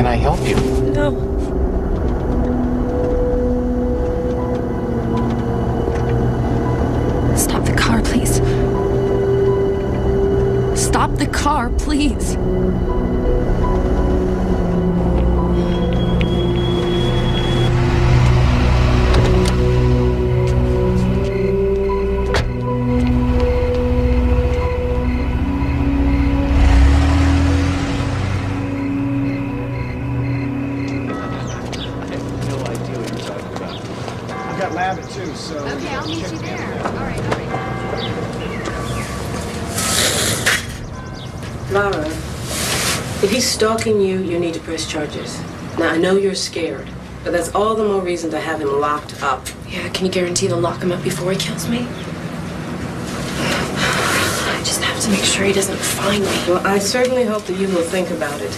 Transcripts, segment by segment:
Can I help you? No. Stop the car, please. Stop the car, please. So okay, I'll meet you there. All right. Lara, if he's stalking you, you need to press charges. Now, I know you're scared, but that's all the more reason to have him locked up. Yeah, can you guarantee they'll lock him up before he kills me? I just have to make sure he doesn't find me. Well, I certainly hope that you will think about it.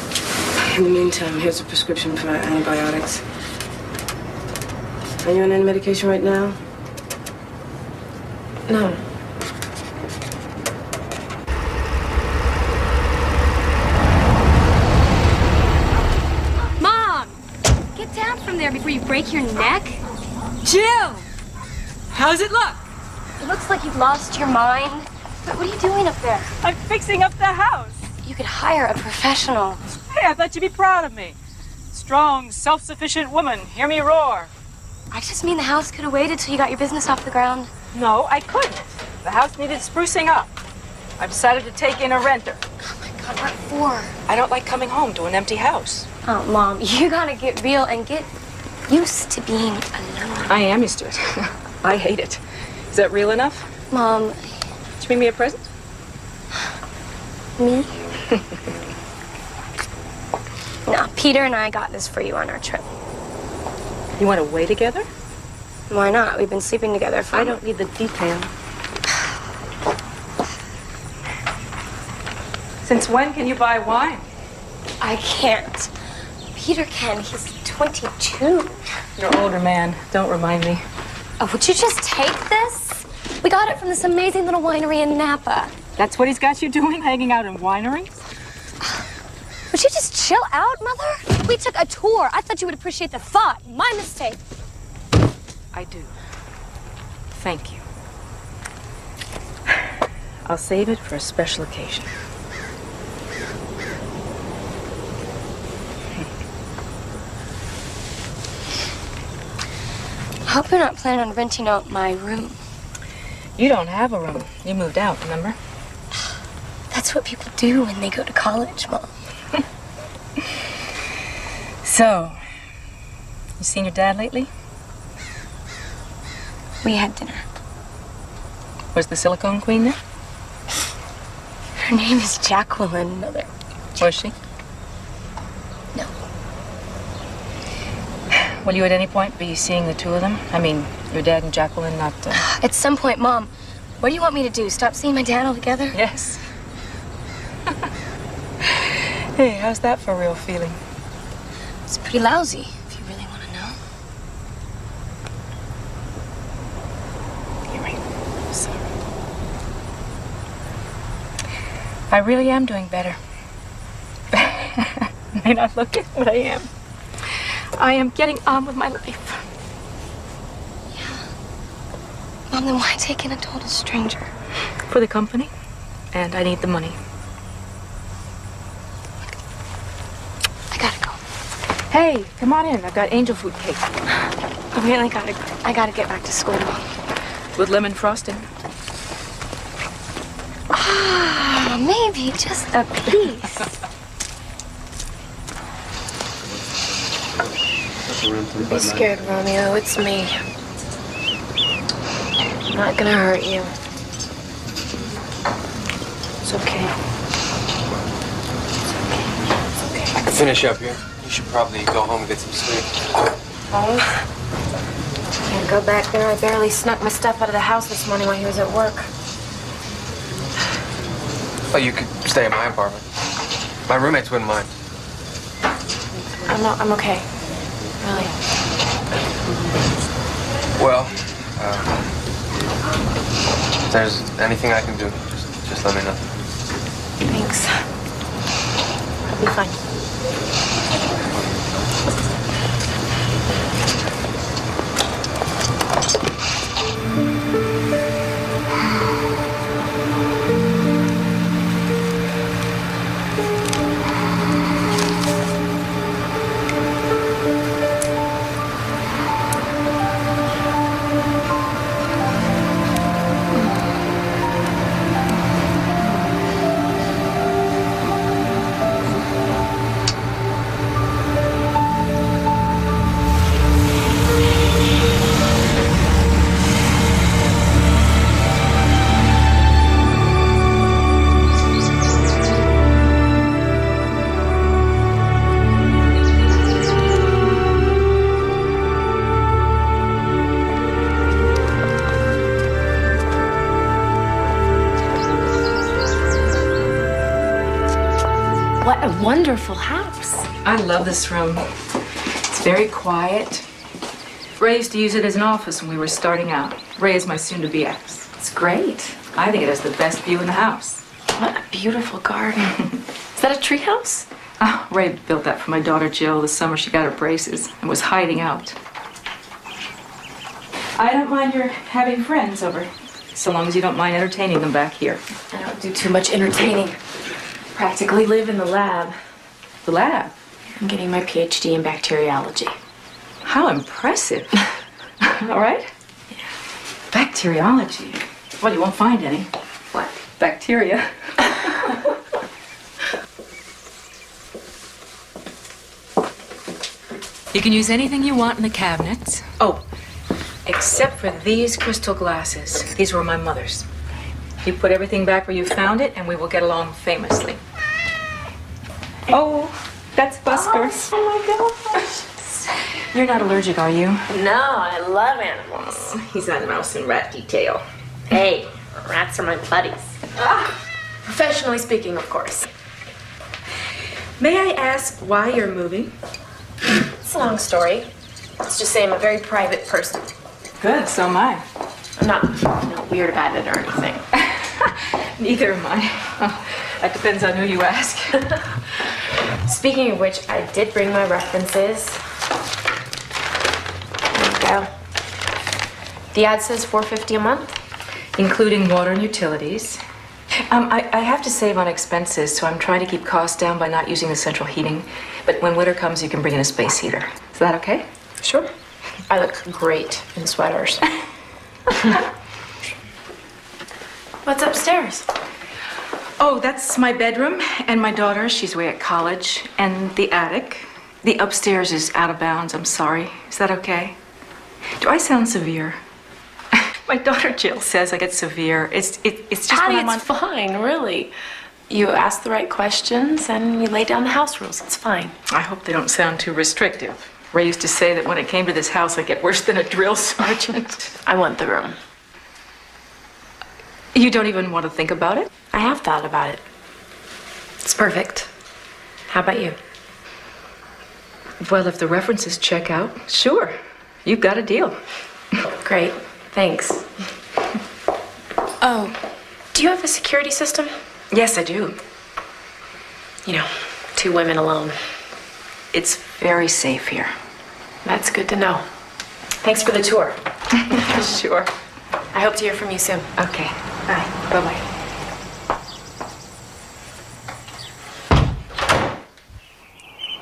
In the meantime, here's a prescription for antibiotics. Are you on any medication right now? No. Mom! Get down from there before you break your neck. Jill! How's it look? It looks like you've lost your mind. What are you doing up there? I'm fixing up the house. You could hire a professional. Hey, I thought you'd be proud of me. Strong, self-sufficient woman. Hear me roar. I just mean the house could have waited till you got your business off the ground. No, I couldn't. The house needed sprucing up. I decided to take in a renter. Oh my God, what for? I don't like coming home to an empty house. Oh, Mom, you gotta get real and get used to being alone. I am used to it. I hate it. Is that real enough? Mom. Did you bring me a present? Me? No, Peter and I got this for you on our trip. You went away together? Why not? We've been sleeping together for... I don't need the detail. Since when can you buy wine? I can't. Peter can. He's 22. You're an older man. Don't remind me. Oh, would you just take this? We got it from this amazing little winery in Napa. That's what he's got you doing, hanging out in wineries? Would you just chill out, Mother? We took a tour. I thought you would appreciate the thought. My mistake. I do. Thank you. I'll save it for a special occasion. I hope you're not planning on renting out my room. You don't have a room. You moved out, remember? That's what people do when they go to college, Mom. So, you seen your dad lately? We had dinner. Was the silicone queen there? Her name is Jacqueline, Mother. Was she? No. Will you at any point be seeing the two of them? I mean, your dad and Jacqueline, not... At some point, Mom, what do you want me to do? Stop seeing my dad altogether? Yes. Hey, how's that for real feeling? It's pretty lousy, if you really want to know. You're right. I'm sorry. I really am doing better. May not look it, but I am. I am getting on with my life. Yeah. Mom, then why take in a total stranger? For the company, and I need the money. I gotta go. Hey, come on in. I've got angel food cake. I really gotta go. I gotta get back to school, Mom. With lemon frosting. Ah, maybe just a piece. Don't be scared, Romeo. It's me. I'm not gonna hurt you. It's okay. I can finish up here. You should probably go home and get some sleep. Home? Can't go back there. I barely snuck my stuff out of the house this morning while he was at work. Oh, you could stay in my apartment. My roommates wouldn't mind. I'm okay. Really. Well, if there's anything I can do, just let me know. Thanks. I'll be fine. What a wonderful house. I love this room. It's very quiet. Ray used to use it as an office when we were starting out. Ray is my soon-to-be ex. It's great. I think it has the best view in the house. What a beautiful garden. Is that a treehouse? Oh, Ray built that for my daughter Jill the summer she got her braces and was hiding out. I don't mind your having friends over, so long as you don't mind entertaining them back here. I don't do too much entertaining. Practically live in the lab. The lab? I'm getting my PhD in bacteriology. How impressive. All right? Yeah. Bacteriology. Well, you won't find any. What? Bacteria. You can use anything you want in the cabinets. Oh, except for these crystal glasses. These were my mother's. You put everything back where you found it, and we will get along famously. Oh, that's Busker. Oh my gosh. You're not allergic, are you? No, I love animals. He's on mouse and rat detail. Hey, rats are my buddies. Professionally speaking, of course. May I ask why you're moving? It's a long story. Let's just say I'm a very private person. Good, so am I. I'm not weird about it or anything. Neither am I. Oh, that depends on who you ask. Speaking of which, I did bring my references. There you go. The ad says $450 a month. Including water and utilities. I have to save on expenses, so I'm trying to keep costs down by not using the central heating. But when winter comes, you can bring in a space heater. Is that okay? Sure. I look great in sweaters. What's upstairs? Oh, that's my bedroom and my daughter. She's away at college. And the attic. The upstairs is out of bounds. I'm sorry. Is that okay? Do I sound severe? My daughter Jill says I get severe. It's just Patty, when I'm on... it's fine, really. You ask the right questions and you lay down the house rules. It's fine. I hope they don't sound too restrictive. Ray used to say that when it came to this house, I'd get worse than a drill sergeant. I want the room. You don't even want to think about it? I have thought about it. It's perfect. How about you? Well, if the references check out, sure. You've got a deal. Great. Thanks. Oh, do you have a security system? Yes, I do. You know, 2 women alone. It's very safe here. That's good to know. Thanks for the tour. Sure. I hope to hear from you soon. Okay. Bye. Bye-bye.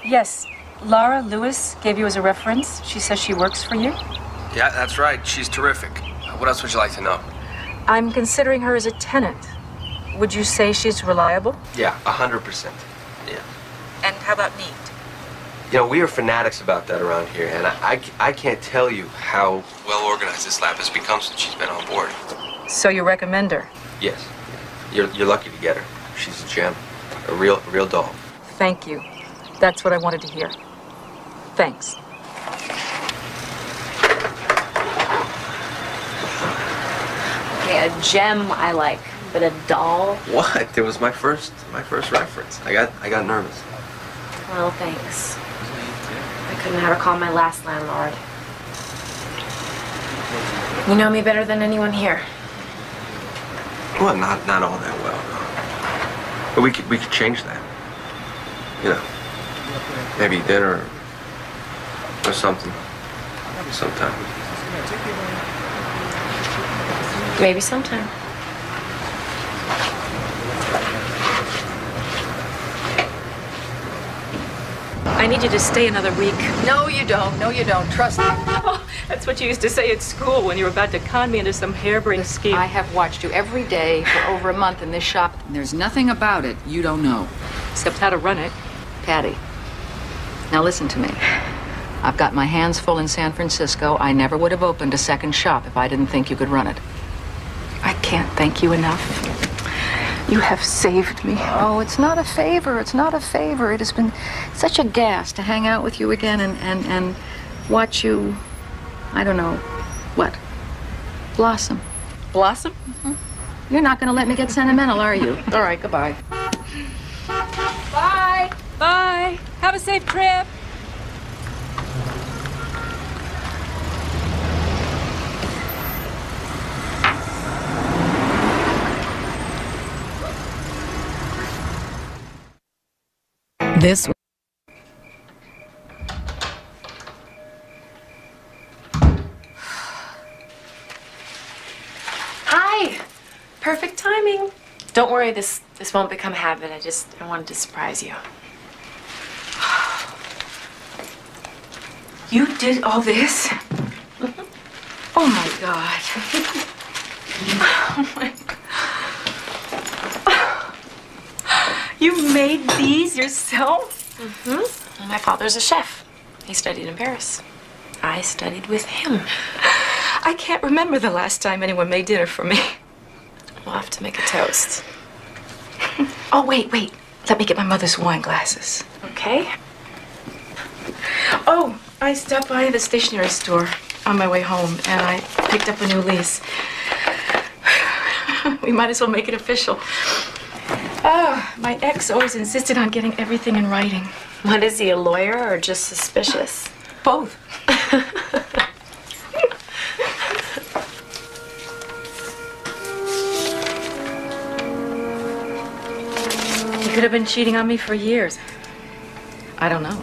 Yes, Laura Lewis gave you as a reference. She says she works for you. Yeah, that's right. She's terrific. What else would you like to know? I'm considering her as a tenant. Would you say she's reliable? Yeah, 100%. Yeah. And how about neat? You know, we are fanatics about that around here, and I can't tell you how well organized this lab has become since she's been on board. So you recommend her? Yes. You're lucky to get her. She's a gem. A real doll. Thank you. That's what I wanted to hear. Thanks. Okay, a gem I like, but a doll? What? It was my first reference. I got nervous. Well, thanks. I couldn't have her call my last landlord. You know me better than anyone here. Well, not all that well. But we could change that. You know, maybe dinner or something. Sometime. Maybe sometime. I need you to stay another week. No, you don't. No, you don't. Trust me. Oh, that's what you used to say at school when you were about to con me into some harebrained scheme. I have watched you every day for over a month in this shop, and there's nothing about it you don't know. Except how to run it. Patty, now listen to me. I've got my hands full in San Francisco. I never would have opened a second shop if I didn't think you could run it. I can't thank you enough. You have saved me. Oh, it's not a favor. It's not a favor. It has been such a gas to hang out with you again and watch you, I don't know, what? Blossom. Blossom? Mm-hmm. You're not going to let me get sentimental, are you? All right, goodbye. Bye. Have a safe trip. This Hi. Perfect timing. Don't worry, this won't become a habit. I wanted to surprise you. You did all this? Oh my God. Oh my God. You made these yourself? Mm-hmm. My father's a chef. He studied in Paris. I studied with him. I can't remember the last time anyone made dinner for me. We'll have to make a toast. Oh, wait. Let me get my mother's wine glasses. Okay? Oh, I stopped by the stationery store on my way home, and I picked up a new lease. We might as well make it official. My ex always insisted on getting everything in writing. What is he, a lawyer or just suspicious? Both. He could have been cheating on me for years. I don't know.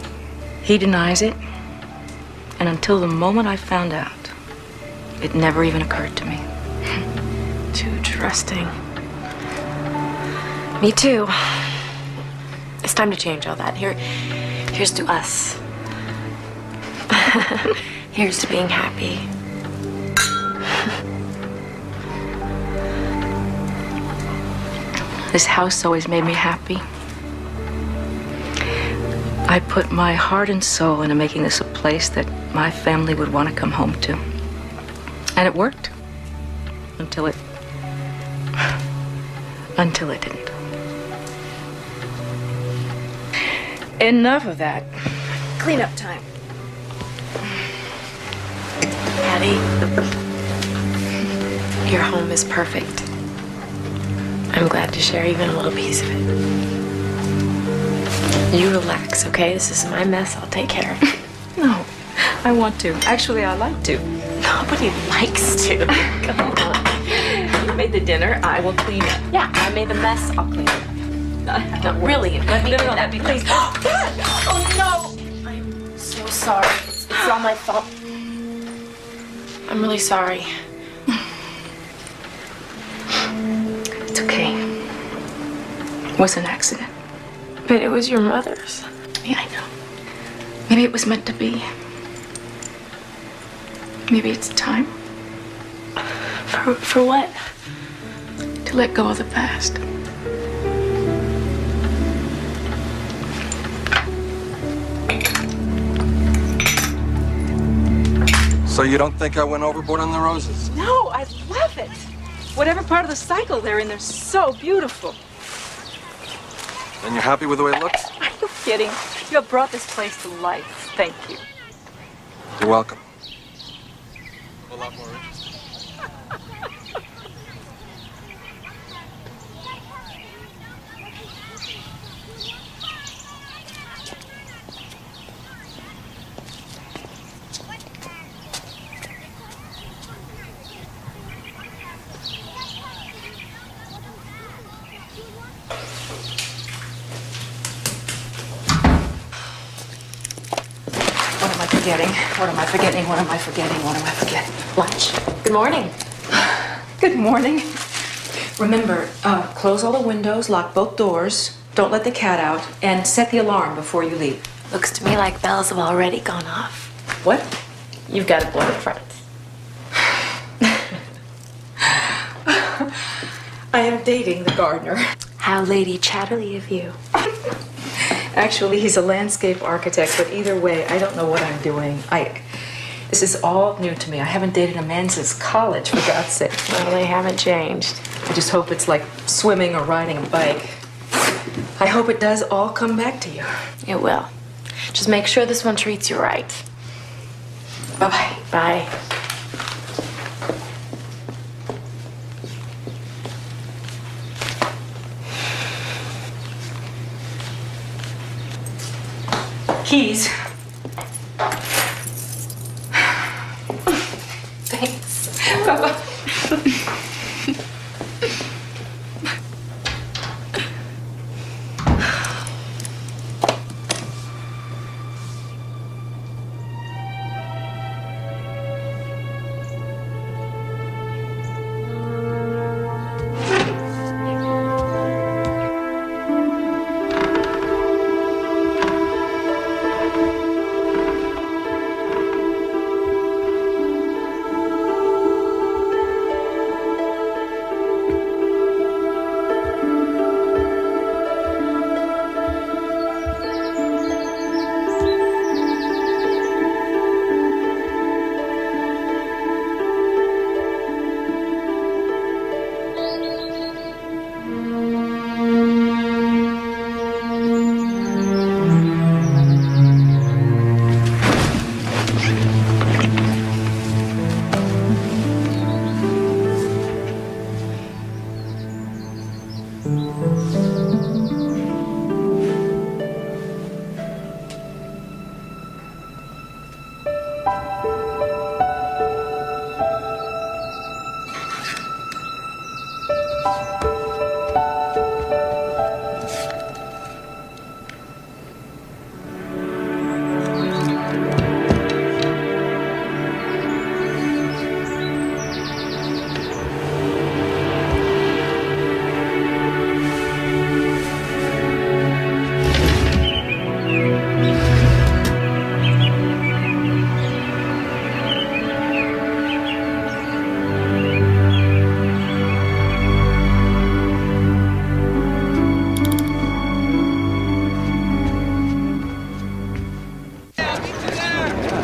He denies it. And until the moment I found out, it never even occurred to me. Too trusting. Me too. It's time to change all that. Here's to us. Here's to being happy. This house always made me happy. I put my heart and soul into making this a place that my family would want to come home to. And it worked. Until it didn't. Enough of that. Cleanup time. Patty, your home is perfect. I'm glad to share even a little piece of it. You relax, okay? This is my mess. I'll take care of it. No, I want to. Actually, I like to. Nobody likes to. Come on. You made the dinner. I will clean it. Yeah, I made the mess. I'll clean it. No, really, let me do that. Please. Oh, no! I'm so sorry. It's all my fault. I'm really sorry. It's okay. It was an accident. But it was your mother's. Yeah, I know. Maybe it was meant to be. Maybe it's time For what? to let go of the past. So you don't think I went overboard on the roses? No, I love it. Whatever part of the cycle they're in, they're so beautiful. And you're happy with the way it looks? Are you kidding? You have brought this place to life. Thank you. You're welcome. A lot more interesting. What am I forgetting? What am I forgetting? What am I forgetting? Lunch. Good morning. Good morning. Remember, close all the windows, lock both doors, don't let the cat out, and set the alarm before you leave. Looks to me like bells have already gone off. What? You've got a boyfriend. I am dating the gardener. How Lady Chatterley of you. Actually, he's a landscape architect, but either way, I don't know what I'm doing. This is all new to me. I haven't dated a man since college, for God's sake. Well, they haven't changed. I just hope it's like swimming or riding a bike. I hope it does all come back to you. It will. Just make sure this one treats you right. Bye-bye. Bye. keys. Thanks. Bye-bye.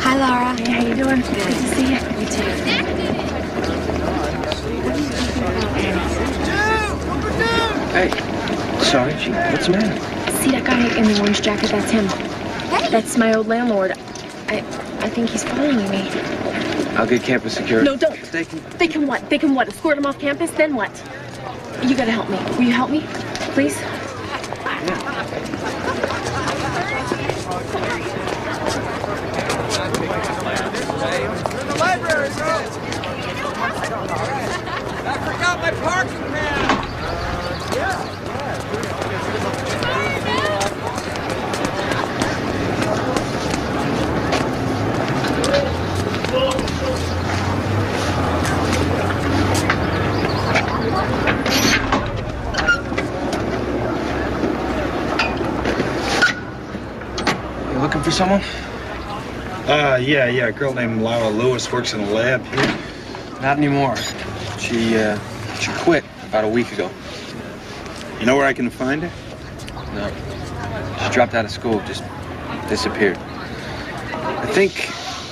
Hi, Laura. Hey, how you doing? Good to see you. You too. Hey, sorry, G. What's the matter? See that guy in the orange jacket? That's him. Hey. That's my old landlord. I think he's following me. I'll get campus security. No, don't. They can what? They can what? Escort him off campus? Then what? You gotta help me. Will you help me? Please? In the library, bro. I forgot my parking man. You looking for someone? Yeah. A girl named Laura Lewis works in a lab here. Not anymore. She quit about a week ago. You know where I can find her? No. She dropped out of school, just disappeared. I think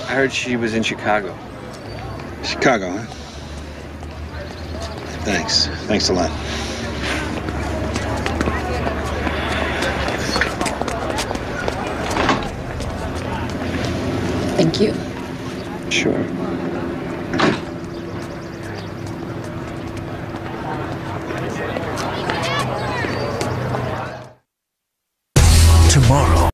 I heard she was in Chicago. Chicago, huh? Thanks. Thanks a lot. Thank you. Sure. Tomorrow.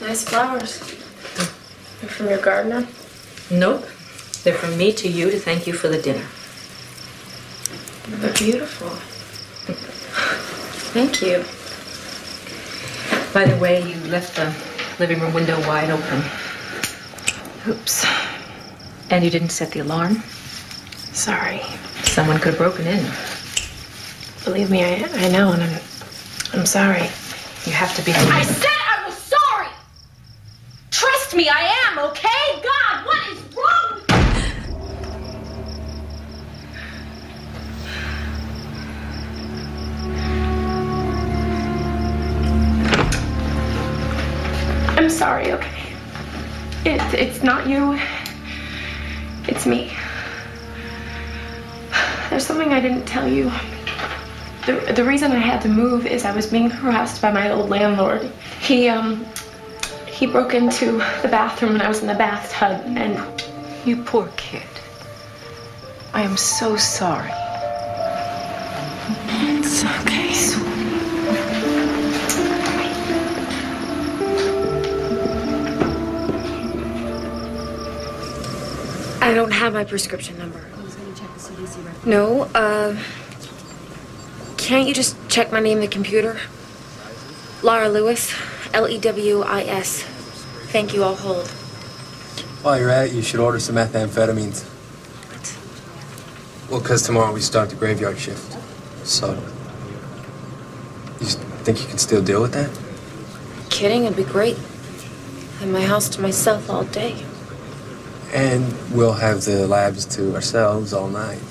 Nice flowers. They're from your gardener? Nope. They're from me to you to thank you for the dinner. They're beautiful. Thank you. By the way, you left the living room window wide open. Oops. And you didn't set the alarm? Sorry. Someone could have broken in. Believe me, I know, and I'm sorry. You have to be... I said I was sorry! Trust me, I am, okay? God, what is wrong with I'm sorry, okay? It's not you. It's me. There's something I didn't tell you. The reason I had to move is I was being harassed by my old landlord. He He broke into the bathroom when I was in the bathtub, and... You poor kid. I am so sorry. It's okay. I don't have my prescription number. No, can't you just check my name in the computer? Laura Lewis, Lewis. Thank you, I'll hold. While you're at it, you should order some methamphetamines. What? Well, because tomorrow we start the graveyard shift. So, you think you can still deal with that? Kidding, it'd be great. Have my house to myself all day. And we'll have the labs to ourselves all night.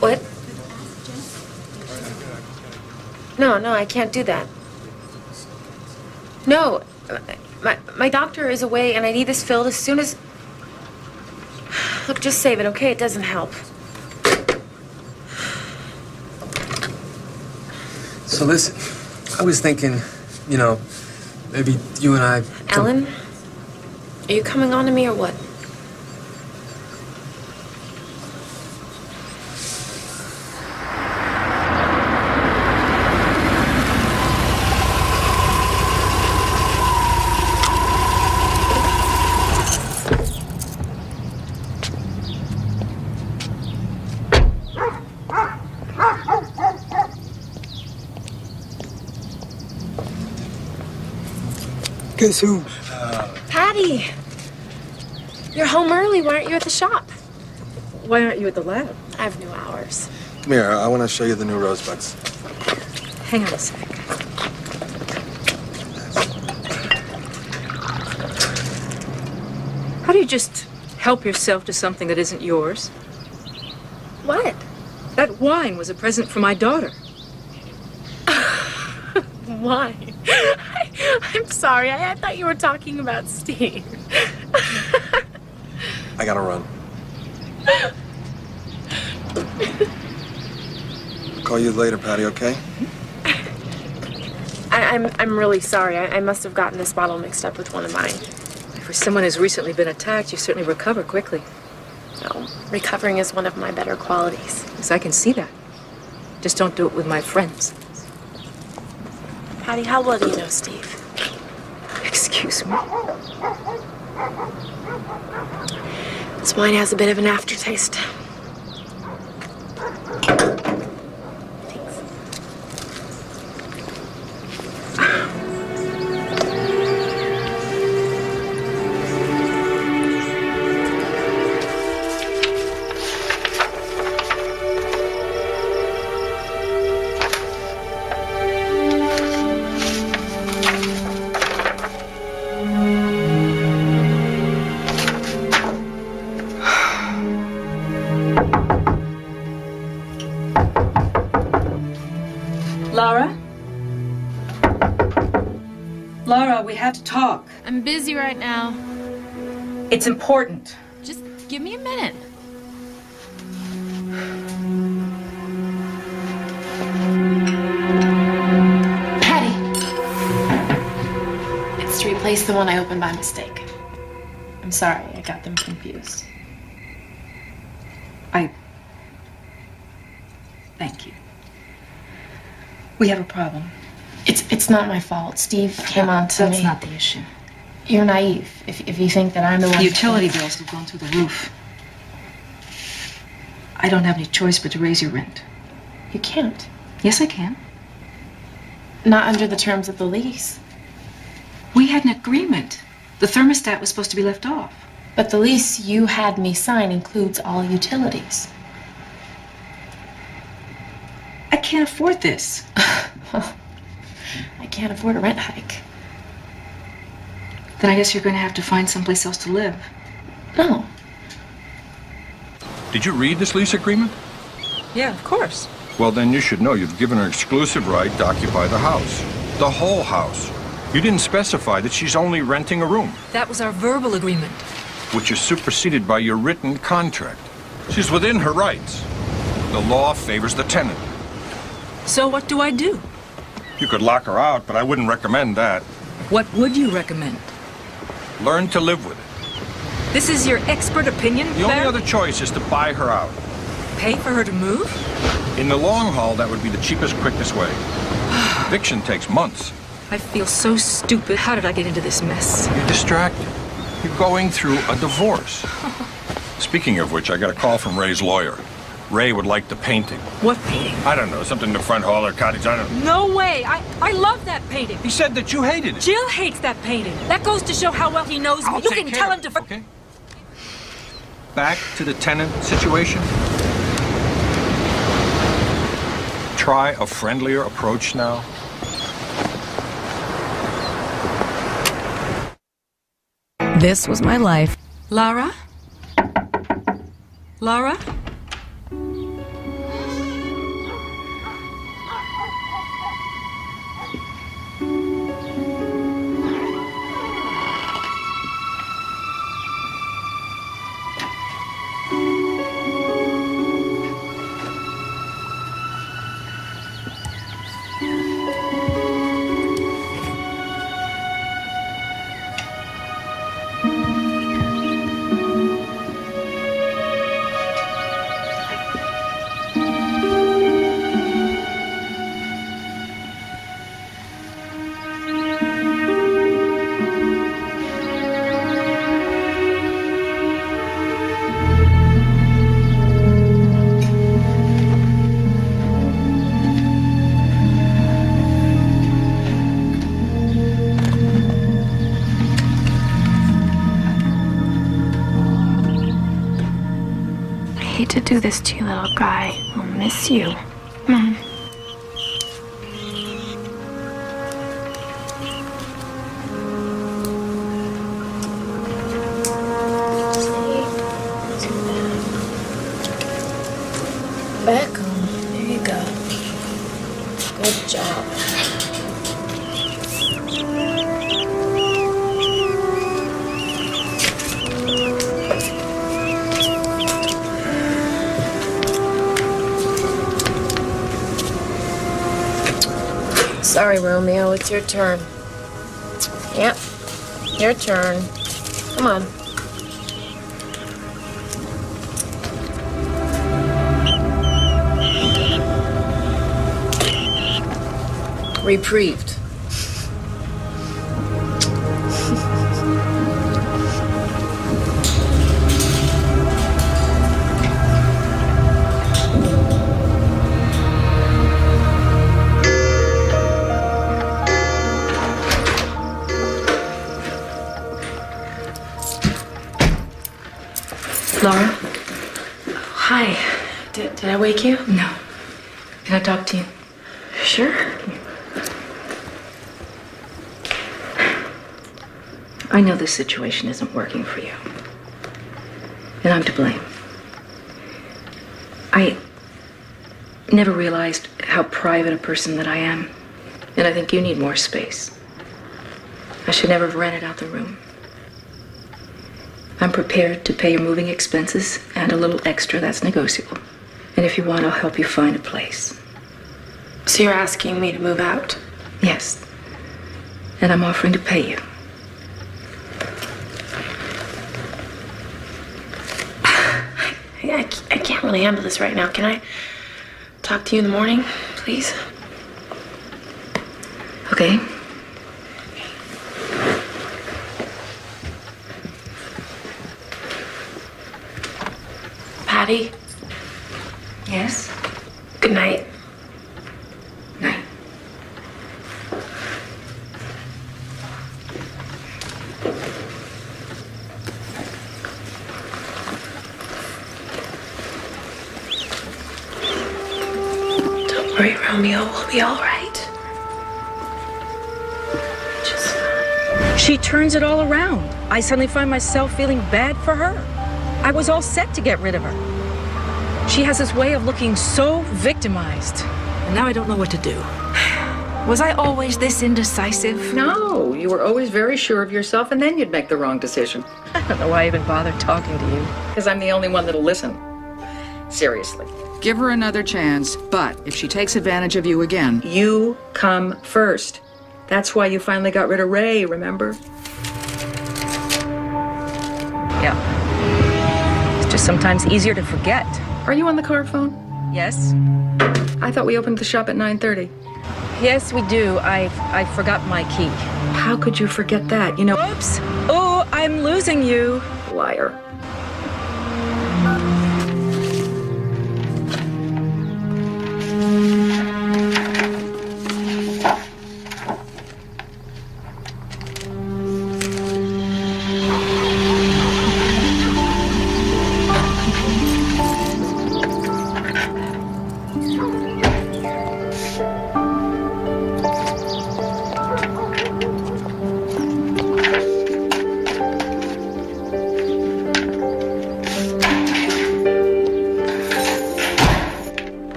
What? No, I can't do that. No, my doctor is away and I need this filled as soon as... Look, just save it, okay? It doesn't help. So listen, I was thinking, you know, maybe you and I... Alan? Are you coming on to me or what? Guess who? Patty! You're home early. Why aren't you at the shop? Why aren't you at the lab? I have new hours. Come here, I want to show you the new rosebuds. Hang on a sec. How do you just help yourself to something that isn't yours? What? That wine was a present for my daughter. Why? I'm sorry. I thought you were talking about Steve. I gotta run. Call you later, Patty, okay? I'm really sorry. I must have gotten this bottle mixed up with one of mine. For someone who's recently been attacked, you certainly recover quickly. No, recovering is one of my better qualities. Yes, I can see that. Just don't do it with my friends. Patty, how well do you know Steve? Excuse me? This wine has a bit of an aftertaste. Laura, we have to talk. I'm busy right now. It's important. Just give me a minute. Patty! It's to replace the one I opened by mistake. I'm sorry, I got them confused. Thank you. We have a problem. It's not my fault. Steve came on to me. That's not the issue. You're naive if you think that I'm the one. The utility bills have gone through the roof. I don't have any choice but to raise your rent. You can't. Yes, I can. Not under the terms of the lease. We had an agreement. The thermostat was supposed to be left off. But the lease you had me sign includes all utilities. I can't afford this. Well, I can't afford a rent hike. Then I guess you're going to have to find someplace else to live. No. Did you read this lease agreement? Yeah, of course. Well, then you should know you've given her exclusive right to occupy the house. The whole house. You didn't specify that she's only renting a room. That was our verbal agreement. Which is superseded by your written contract. She's within her rights. The law favors the tenant. So what do I do? You could lock her out, but I wouldn't recommend that. What would you recommend? Learn to live with it. This is your expert opinion, The only Claire? other choice is to buy her out. Pay for her to move? In the long haul, that would be the cheapest, quickest way. Eviction takes months. I feel so stupid. How did I get into this mess? You're distracted. You're going through a divorce. Speaking of which, I got a call from Ray's lawyer. Ray would like the painting. What painting? I don't know, something in the front hall or cottage, I don't know. No way! I love that painting. He said that you hated it. Jill hates that painting. That goes to show how well he knows me. I'll You take can care tell of him it, to... okay? Back to the tenant situation. Try a friendlier approach now. This was my life. Lara? Lara? I hate to do this to you, little guy. I'll miss you. Come on. Back on. There you go. Good job. Sorry, Romeo, it's your turn. Yep, your turn. Come on. Reprieved. Laura? Hi. Did I wake you? No. Can I talk to you? Sure. I know this situation isn't working for you. And I'm to blame. I never realized how private a person that I am. And I think you need more space. I should never have rented out the room. I'm prepared to pay your moving expenses and a little extra that's negotiable. And if you want, I'll help you find a place. So you're asking me to move out? Yes. And I'm offering to pay you. I can't really handle this right now. Can I talk to you in the morning, please? Okay. Patty? Yes? Good night. Night. Don't worry, Romeo. We'll be all right. Just fine. She turns it all around. I suddenly find myself feeling bad for her. I was all set to get rid of her. She has this way of looking so victimized. And now I don't know what to do. Was I always this indecisive? No, you were always very sure of yourself, and then you'd make the wrong decision. I don't know why I even bothered talking to you. Because I'm the only one that'll listen. Seriously. Give her another chance, but if she takes advantage of you again, You come first. That's why you finally got rid of Ray, remember? Yeah. It's just sometimes easier to forget. Are you on the car phone? Yes. I thought we opened the shop at 9:30. Yes, we do. I forgot my key. How could you forget that? You know. Oops. Oh, I'm losing you. Liar.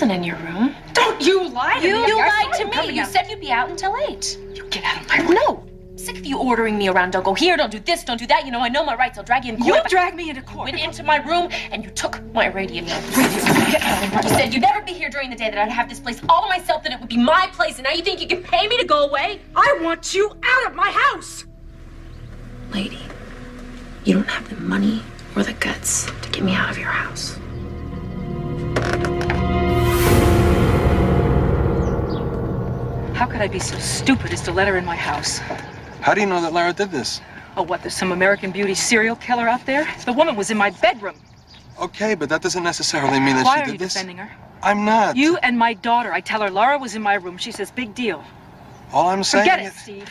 In your room. Don't you lie to me. You lied to me. You said you'd be out until 8. You get out of my room. No. I'm sick of you ordering me around. Don't go here, don't do this, don't do that. You know, I know my rights. I'll drag you in court. You'll drag me into court. You went into my room and you took my radio. Get out of here. You said you'd never be here during the day, that I'd have this place all to myself, that it would be my place, and now you think you can pay me to go away? I want you out of my house! Lady, you don't have the money or the guts to get me out of your house. How could I be so stupid as to let her in my house? How do you know that Lara did this? Oh, what, there's some American Beauty serial killer out there? The woman was in my bedroom. Okay, but that doesn't necessarily mean that Why she are did you this. defending her? I'm not. You and my daughter. I tell her Lara was in my room. She says, big deal. All I'm saying Forget it, is... Steve.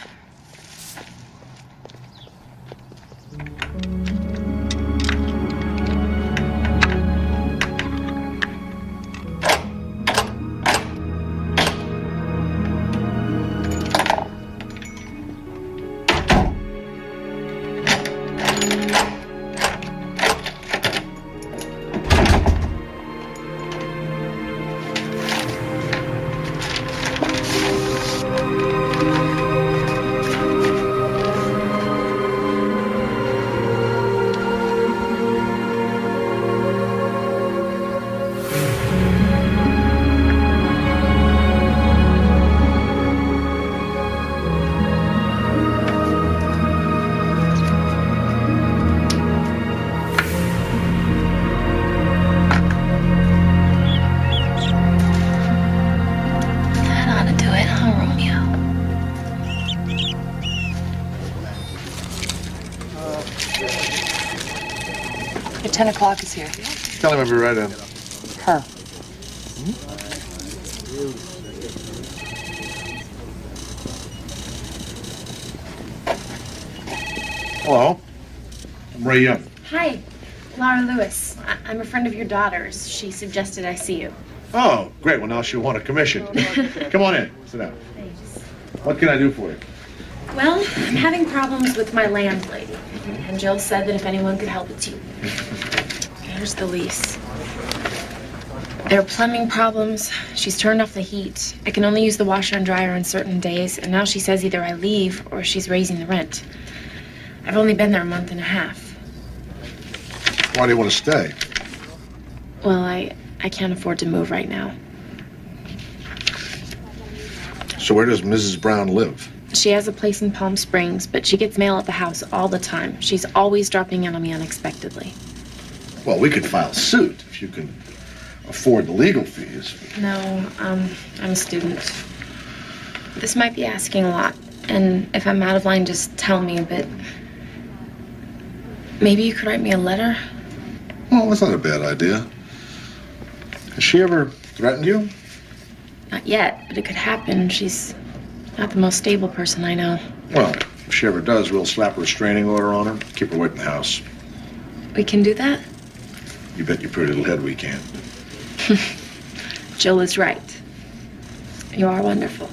Your 10 o'clock is here. Tell him I'll be right in. Her. Hello. I'm Ray Young. Hi, Laura Lewis. I'm a friend of your daughter's. She suggested I see you. Oh, great. Well, now she'll want a commission. Come on in. Sit down. Thanks. What can I do for you? Well, I'm having problems with my landlady. And Jill said that if anyone could help, it's you. Here's the lease. There are plumbing problems. She's turned off the heat. I can only use the washer and dryer on certain days. And now she says either I leave or she's raising the rent. I've only been there a month and a half. Why do you want to stay? Well, I can't afford to move right now. So where does Mrs. Brown live? She has a place in Palm Springs, but she gets mail at the house all the time. She's always dropping in on me unexpectedly. Well, we could file suit if you can afford the legal fees. No, I'm a student. This might be asking a lot, and if I'm out of line, just tell me, but maybe you could write me a letter? Well, that's not a bad idea. Has she ever threatened you? Not yet, but it could happen. She's not the most stable person I know. Well, if she ever does, we'll slap a restraining order on her, keep her away from the house. We can do that? You bet your pretty little head we can. Jill is right. You are wonderful.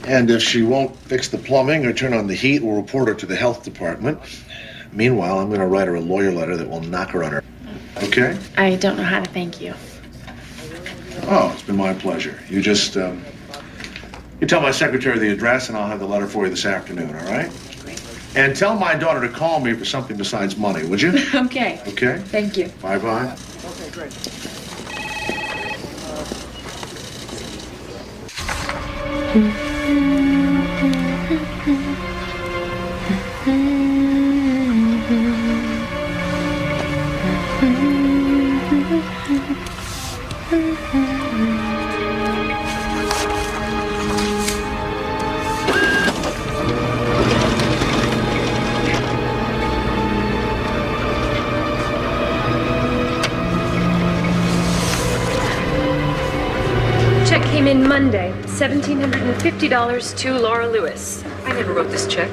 And if she won't fix the plumbing or turn on the heat, we'll report her to the health department. Meanwhile, I'm going to write her a lawyer letter that will knock her on her. Okay? I don't know how to thank you. Oh, it's been my pleasure. You just, you tell my secretary the address and I'll have the letter for you this afternoon, all right? And tell my daughter to call me for something besides money, would you? Okay. Okay? Thank you. Bye-bye. Okay, great. Check came in Monday. $1,750 to Laura Lewis. I never wrote this check.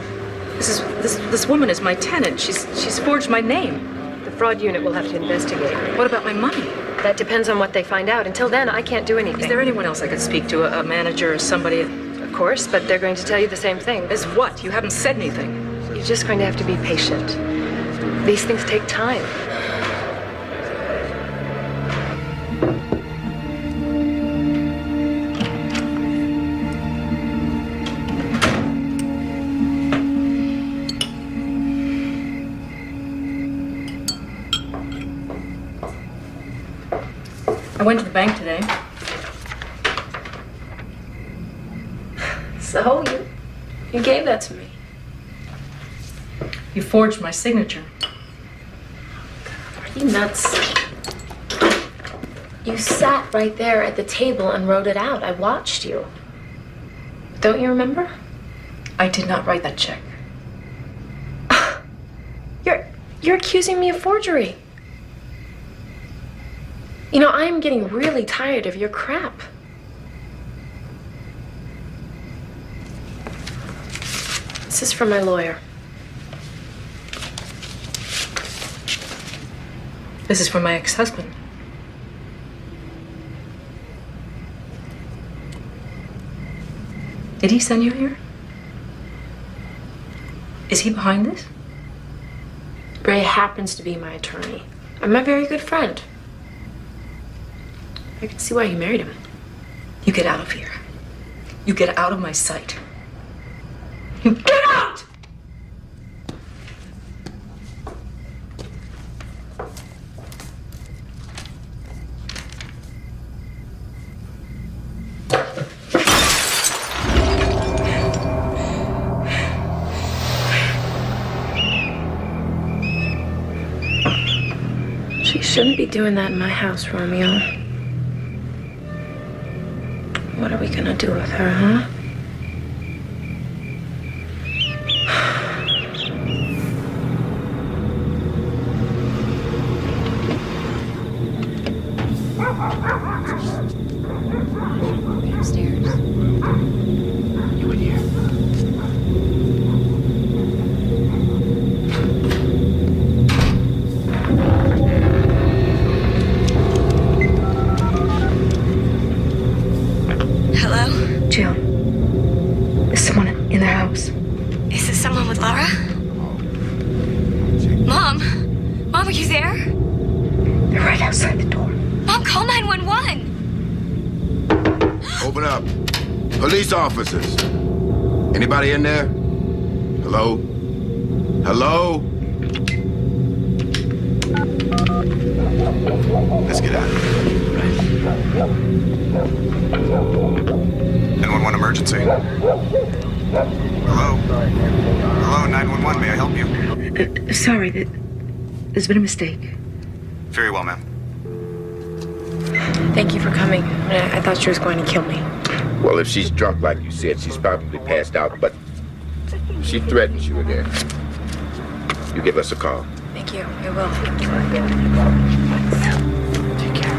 This woman is my tenant. She's forged my name. The fraud unit will have to investigate. What about my money? That depends on what they find out. Until then, I can't do anything. Is there anyone else I could speak to? A manager or somebody? Of course, but they're going to tell you the same thing. As what? You haven't said anything. You're just going to have to be patient. These things take time. I went to the bank today. So, you gave that to me. You forged my signature. Are you nuts? You sat right there at the table and wrote it out. I watched you. Don't you remember? I did not write that check. You're accusing me of forgery. You know, I am getting really tired of your crap. This is from my lawyer. This is from my ex-husband. Did he send you here? Is he behind this? Ray happens to be my attorney. I'm my very good friend. I can see why you married him. You get out of here. You get out of my sight. You get out! She shouldn't be doing that in my house, Romeo. What are we gonna do with her, huh? Upstairs. You in here. Hello? Jill, is someone in the house? Is this someone with Laura? Mom? Mom, are you there? They're right outside the door. Mom, call 911. Open up. Police officers. Anybody in there? Hello? Hello? Let's get out of here. Right. 911 emergency. Hello? Hello, 911, may I help you? Sorry, there's been a mistake. Very well, ma'am. Thank you for coming. I thought she was going to kill me. Well, if she's drunk like you said, she's probably passed out, but if she threatens you again, you give us a call. Thank you. I will. Take care.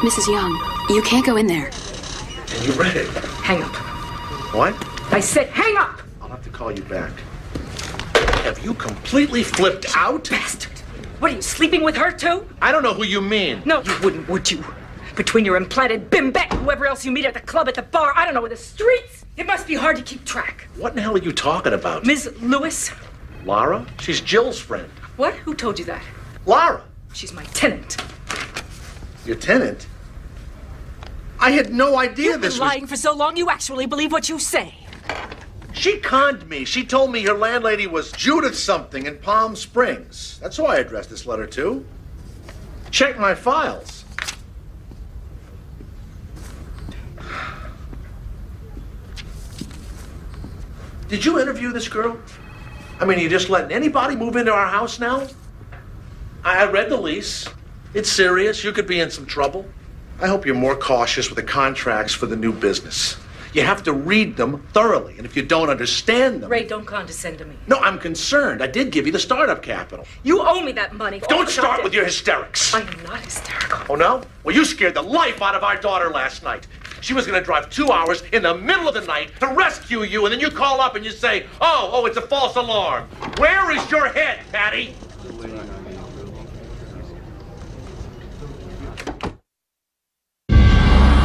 Mrs. Young, you can't go in there. And you read it. Hang up. What? I said hang up! I'll have to call you back. Have you completely flipped out? Bastard! What, are you sleeping with her, too? I don't know who you mean. No, you wouldn't, would you? Between your implanted bimbette and whoever else you meet at the club, at the bar, I don't know, in the streets, it must be hard to keep track. What in the hell are you talking about? Ms. Lewis? Lara? She's Jill's friend. What? Who told you that? Lara. She's my tenant. Your tenant? I had no idea You've been lying for so long, you actually believe what you say. She conned me. She told me her landlady was Judith something in Palm Springs. That's who I addressed this letter to. Check my files. Did you interview this girl? I mean, you just letting anybody move into our house now? I read the lease. It's serious. You could be in some trouble. I hope you're more cautious with the contracts for the new business. You have to read them thoroughly, and if you don't understand them... Ray, don't condescend to me. No, I'm concerned. I did give you the startup capital. You owe me that money. Don't start with your hysterics. I am not hysterical. Oh, no? Well, you scared the life out of our daughter last night. She was going to drive 2 hours in the middle of the night to rescue you, and then you call up and you say, oh, it's a false alarm. Where is your head, Patty?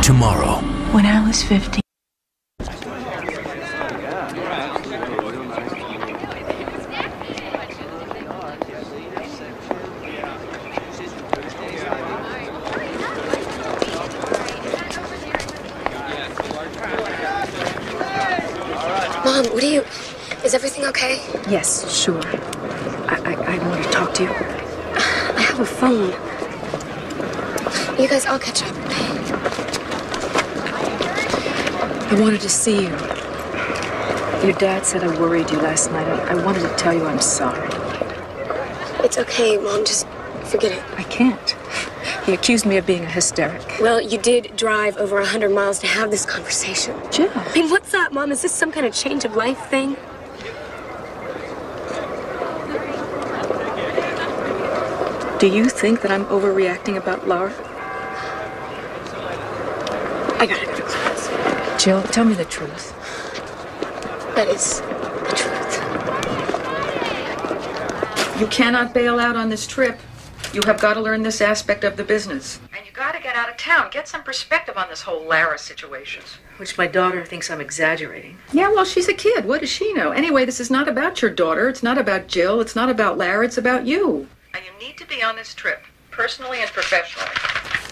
Tomorrow. When I was 15. Mom, is everything okay? Yes, sure. I want to talk to you. I have a phone. You guys, I'll catch up. I wanted to see you. Your dad said I worried you last night. I wanted to tell you I'm sorry. It's okay, Mom. Just forget it. I can't. He accused me of being a hysteric. Well, you did drive over 100 miles to have this conversation. Jill. I mean, what's up, Mom? Is this some kind of change of life thing? Do you think that I'm overreacting about Laura? I gotta go to class. Jill, tell me the truth. That is the truth. You cannot bail out on this trip. You have got to learn this aspect of the business. And you got to get out of town. Get some perspective on this whole Lara situation. Which my daughter thinks I'm exaggerating. Yeah, well, she's a kid. What does she know? Anyway, this is not about your daughter. It's not about Jill. It's not about Lara. It's about you. And you need to be on this trip, personally and professionally.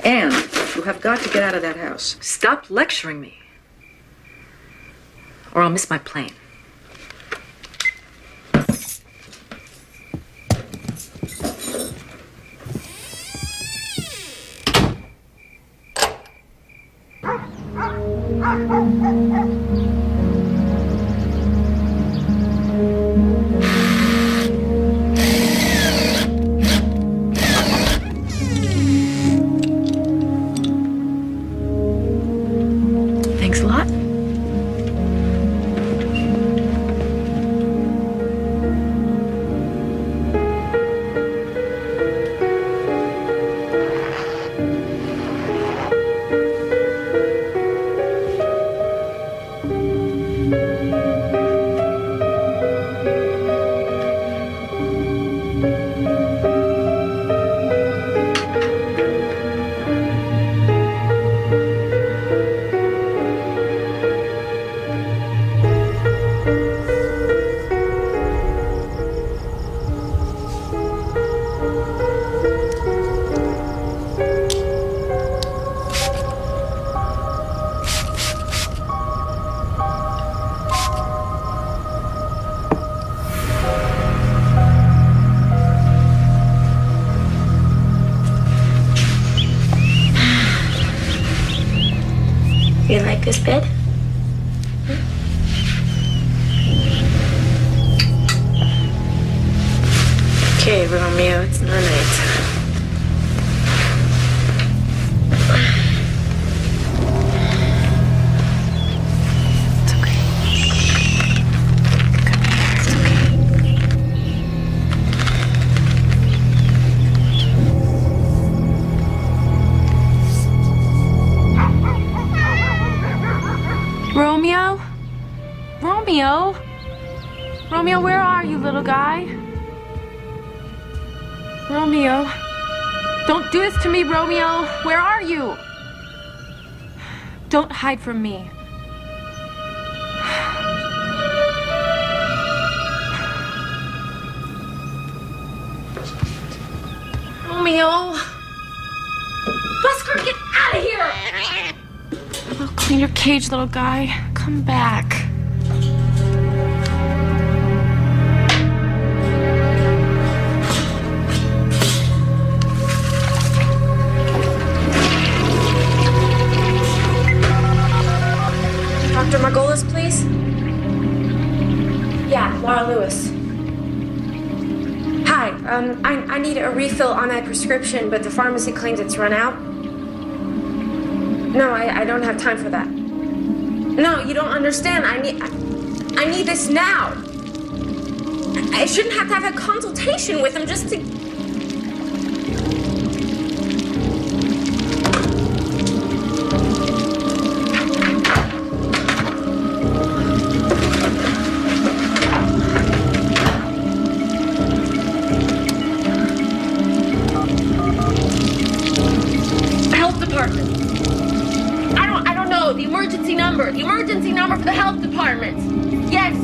And you have got to get out of that house. Stop lecturing me. Or I'll miss my plane. Thanks a lot. You like this bed? Okay, Romeo, it's not nighttime. It's okay. Come here, it's Romeo? Romeo, where are you, little guy? Romeo. Don't do this to me, Romeo. Where are you? Don't hide from me. Romeo. Busker, get out of here! Oh, clean your cage, little guy. Come back. Dr. Margolis, please? Yeah, Laura Lewis. Hi, I need a refill on my prescription, but the pharmacy claims it's run out. No, I don't have time for that. No, you don't understand. I need this now. I shouldn't have to have a consultation with him just to... The emergency number for the health department. Yes.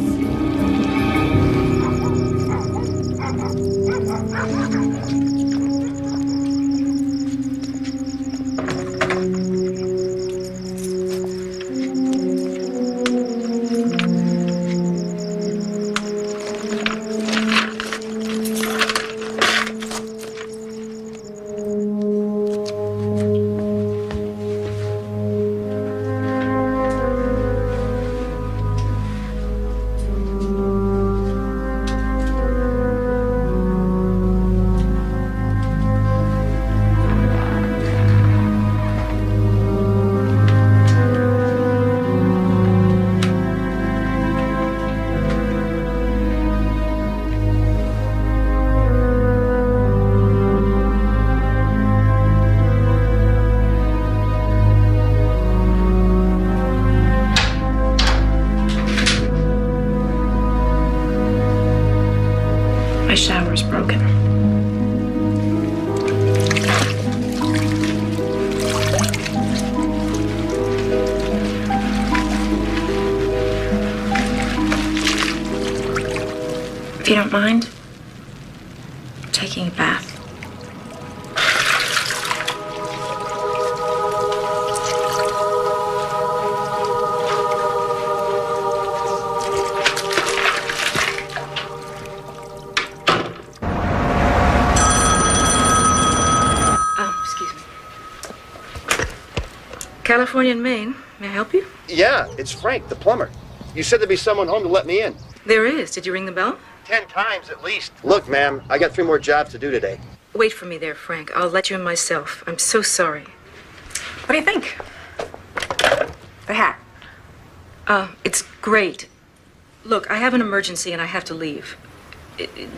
My shower's broken. If you don't mind, I'm taking a bath. California and Maine. May I help you? Yeah, it's Frank, the plumber. You said there'd be someone home to let me in. There is. Did you ring the bell? 10 times at least. Look, ma'am, I got 3 more jobs to do today. Wait for me there, Frank. I'll let you in myself. I'm so sorry. What do you think? The hat. It's great. Look, I have an emergency and I have to leave.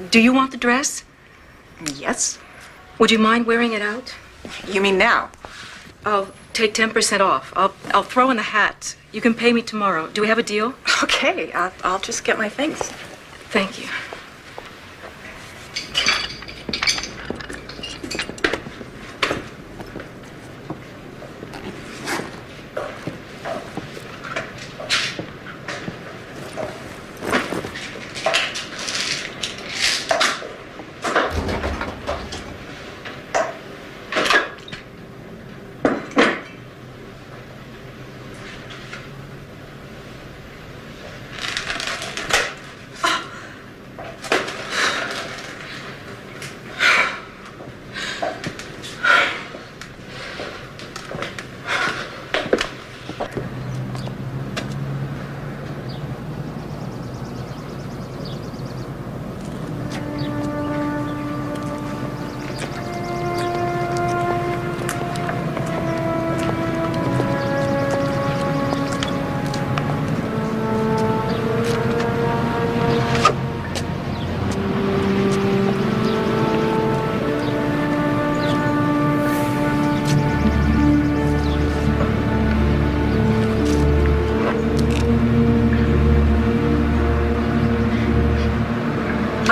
Do you want the dress? Yes. Would you mind wearing it out? You mean now? I'll take 10% off. I'll throw in the hat. You can pay me tomorrow. Do we have a deal? Okay, I'll just get my things. Thank you.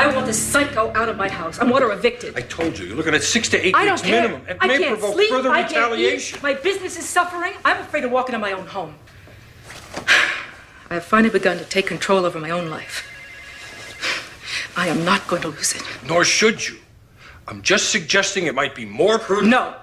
I want this psycho out of my house. I want her evicted. I told you, you're looking at 6 to 8 I don't weeks care. minimum. It I may can't provoke sleep. further I can't retaliation. eat. My business is suffering. I'm afraid of walking in my own home. I have finally begun to take control over my own life. I am not going to lose it. Nor should you. I'm just suggesting it might be more prudent. No.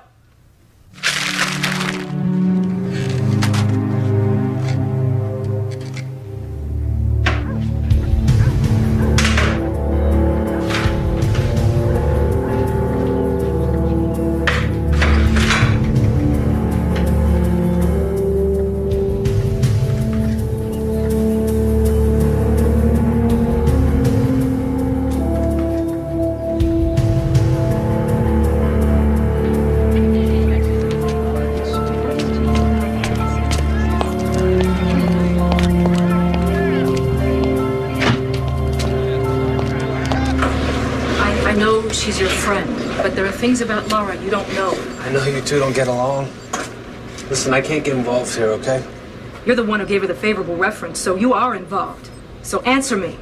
She's your friend, but there are things about Laura you don't know. I know you two don't get along. Listen, I can't get involved here, okay? You're the one who gave her the favorable reference, so you are involved. So answer me.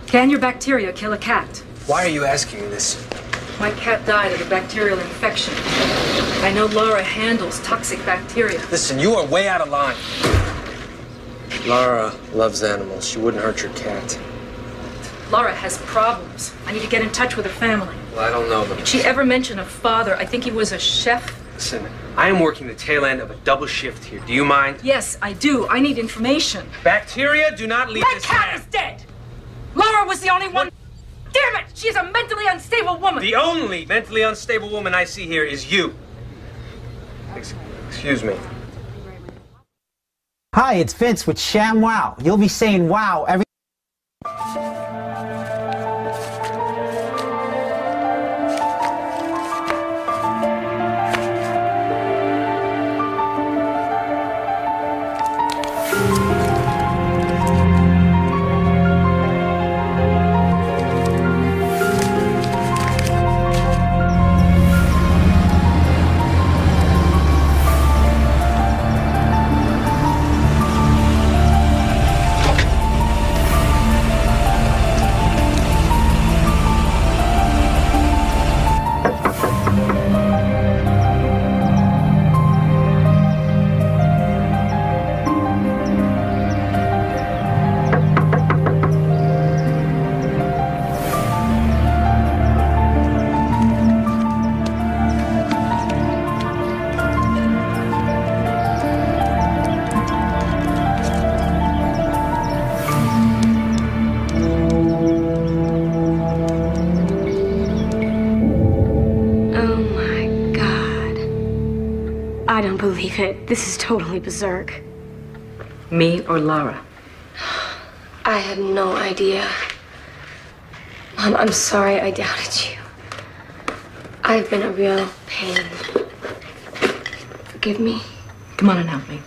Can your bacteria kill a cat? Why are you asking me this? My cat died of a bacterial infection. I know Laura handles toxic bacteria. Listen, you are way out of line. Laura loves animals. She wouldn't hurt your cat. Laura has problems. I need to get in touch with her family. Well, I don't know them. Did she ever mention a father? I think he was a chef. Listen, I am working the tail end of a double shift here. Do you mind? Yes, I do. I need information. Bacteria do not leave That this cat lab. is dead! Laura was the only one. Damn it! She is a mentally unstable woman. The only mentally unstable woman I see here is you. Excuse me. Hi, it's Vince with Sham Wow. You'll be saying wow every... I don't believe it. This is totally berserk. Me or Laura? I had no idea. Mom, I'm sorry I doubted you. I've been a real pain. Forgive me. Come on and help me.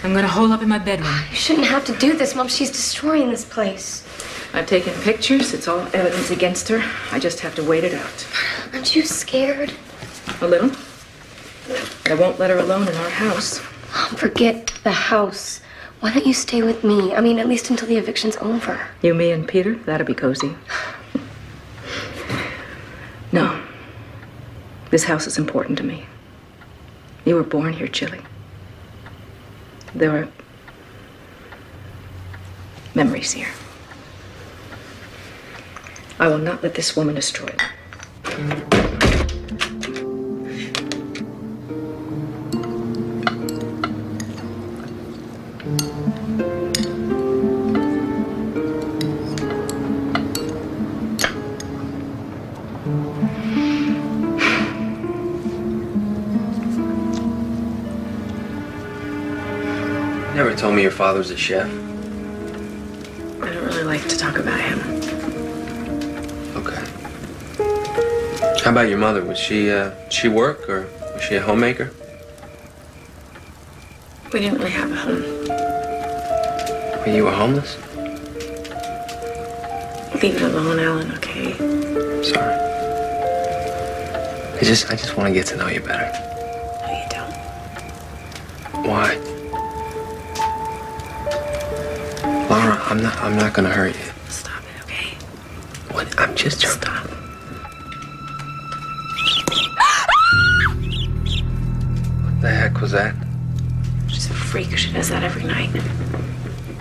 I'm gonna hole up in my bedroom. You shouldn't have to do this, Mom. She's destroying this place. I've taken pictures. It's all evidence against her. I just have to wait it out. Aren't you scared? A little. But I won't let her alone in our house. Mom, forget the house. Why don't you stay with me? I mean, at least until the eviction's over. You, me, and Peter? That'll be cozy. No. This house is important to me. You were born here, Chili. There are memories here. I will not let this woman destroy them. Never told me your father was a chef. I don't really like to talk about him. Okay. How about your mother? Was she work or was she a homemaker? We didn't really have a home. When you were homeless? Leave it alone, Alan, okay? Sorry. I just want to get to know you better. No, you don't. Why? Laura, I'm not gonna hurt you. Stop it, What? I'm just... Stop. What the heck was that? She's a freak. She does that every night.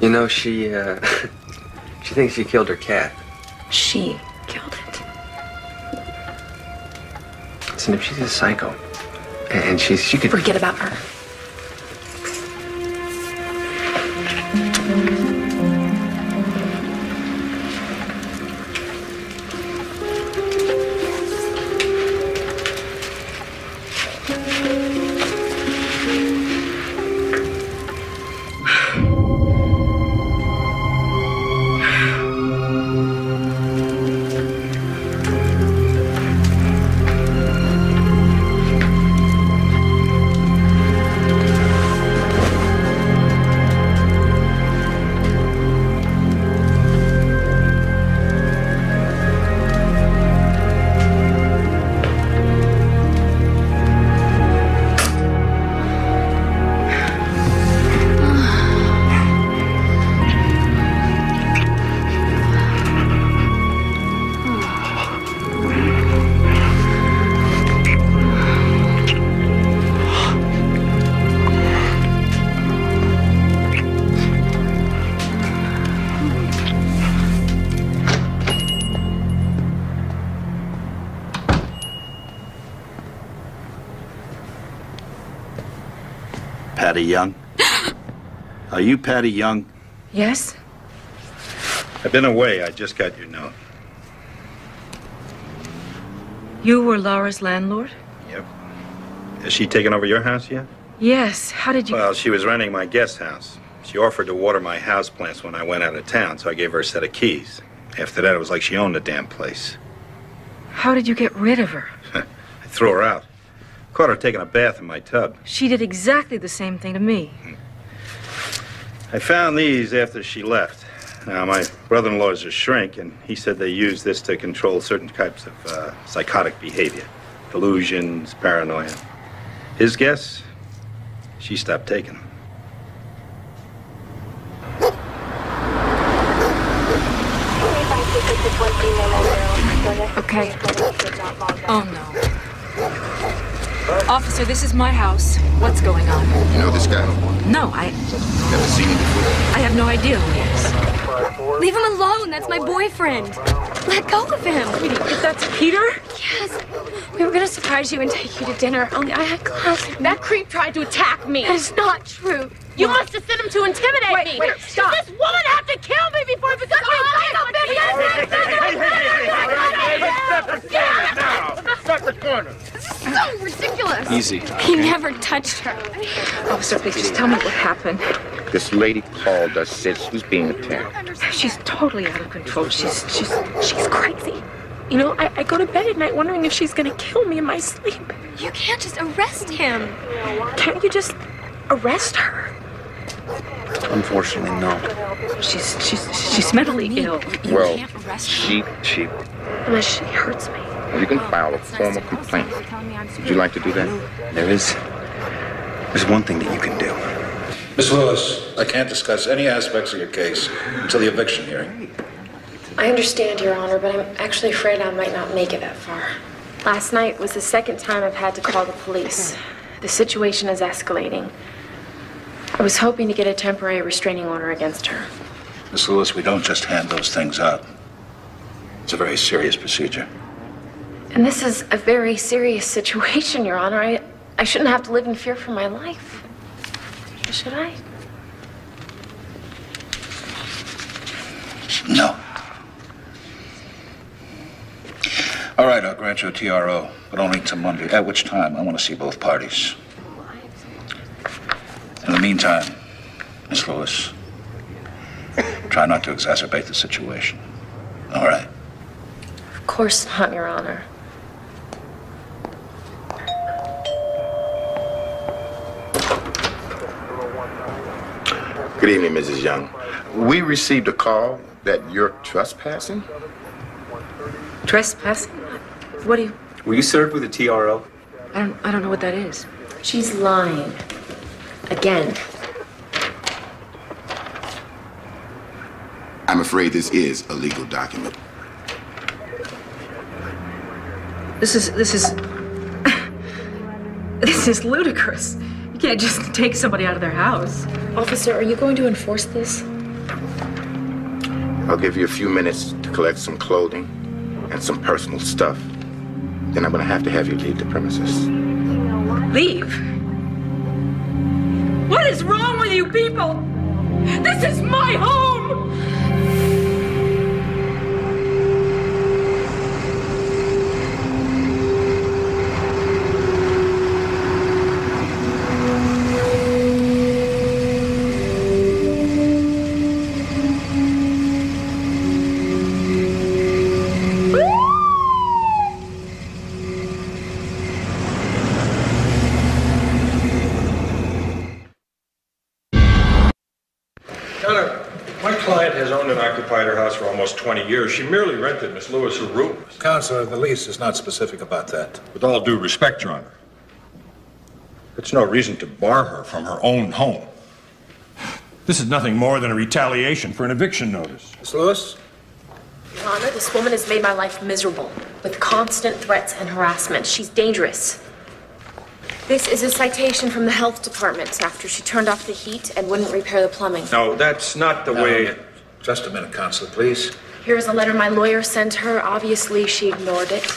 You know, she thinks she killed her cat. She killed it. Listen, if she's a psycho, and she could... Forget about her. Patty Young? Are you Patty Young? Yes? I've been away. I just got your note. You were Laura's landlord? Yep. Has she taken over your house yet? Yes. How did you... Well, she was renting my guest house. She offered to water my houseplants when I went out of town, so I gave her a set of keys. After that, it was like she owned the damn place. How did you get rid of her? I threw her out. Caught her taking a bath in my tub. She did exactly the same thing to me. I found these after she left. Now, my brother-in-law is a shrink, and he said they use this to control certain types of psychotic behavior. Delusions, paranoia. His guess? She stopped taking them. Okay. Oh, no. Officer, this is my house. What's going on? You know this guy? No, I... Never seen him before? I have no idea who he is. Leave him alone. That's my boyfriend. Let go of him. Wait, if that's Peter? Yes. We were going to surprise you and take you to dinner, only I had class. That creep tried to attack me. That is not true. You must have sent him to intimidate me. Wait, stop. Does this woman have to kill me before it becomes Stop the corner. So ridiculous. Easy. He never touched her. Officer, please just tell me what happened. This lady called us, said she was being attacked. She's totally out of control. She's crazy. You know, I go to bed at night wondering if she's gonna kill me in my sleep. You can't just arrest him. Can't you just arrest her? Unfortunately, no. She's mentally ill. Well, she... Unless she hurts me. You can file a formal complaint. Would you like to do that? There's one thing that you can do. Miss Lewis, I can't discuss any aspects of your case until the eviction hearing. I understand, Your Honor, but I'm actually afraid I might not make it that far. Last night was the second time I've had to call the police. The situation is escalating. I was hoping to get a temporary restraining order against her. Miss Lewis, we don't just hand those things out. It's a very serious procedure. And this is a very serious situation, Your Honor. I shouldn't have to live in fear for my life. Should I? No. All right, I'll grant you a TRO, but only until Monday, at which time I want to see both parties. In the meantime, Miss Lewis, try not to exacerbate the situation. All right? Of course not, Your Honor. Good evening, Mrs. Young. We received a call that you're trespassing? Trespassing? What do you... Were you served with a TRO? I don't know what that is. She's lying. Again. I'm afraid this is a legal document. This is ludicrous. You can't just take somebody out of their house. Officer, are you going to enforce this? I'll give you a few minutes to collect some clothing and some personal stuff. Then I'm going to have you leave the premises. Leave? What is wrong with you people? This is my home! My client has owned and occupied her house for almost 20 years. She merely rented Miss Lewis her room. Counselor, the lease is not specific about that. With all due respect, Your Honor, it's no reason to bar her from her own home. This is nothing more than a retaliation for an eviction notice. Miss Lewis? Your Honor, this woman has made my life miserable with constant threats and harassment. She's dangerous. This is a citation from the health department after she turned off the heat and wouldn't repair the plumbing. No, that's not the way... Just a minute, Counselor, please. Here's a letter my lawyer sent her. Obviously, she ignored it.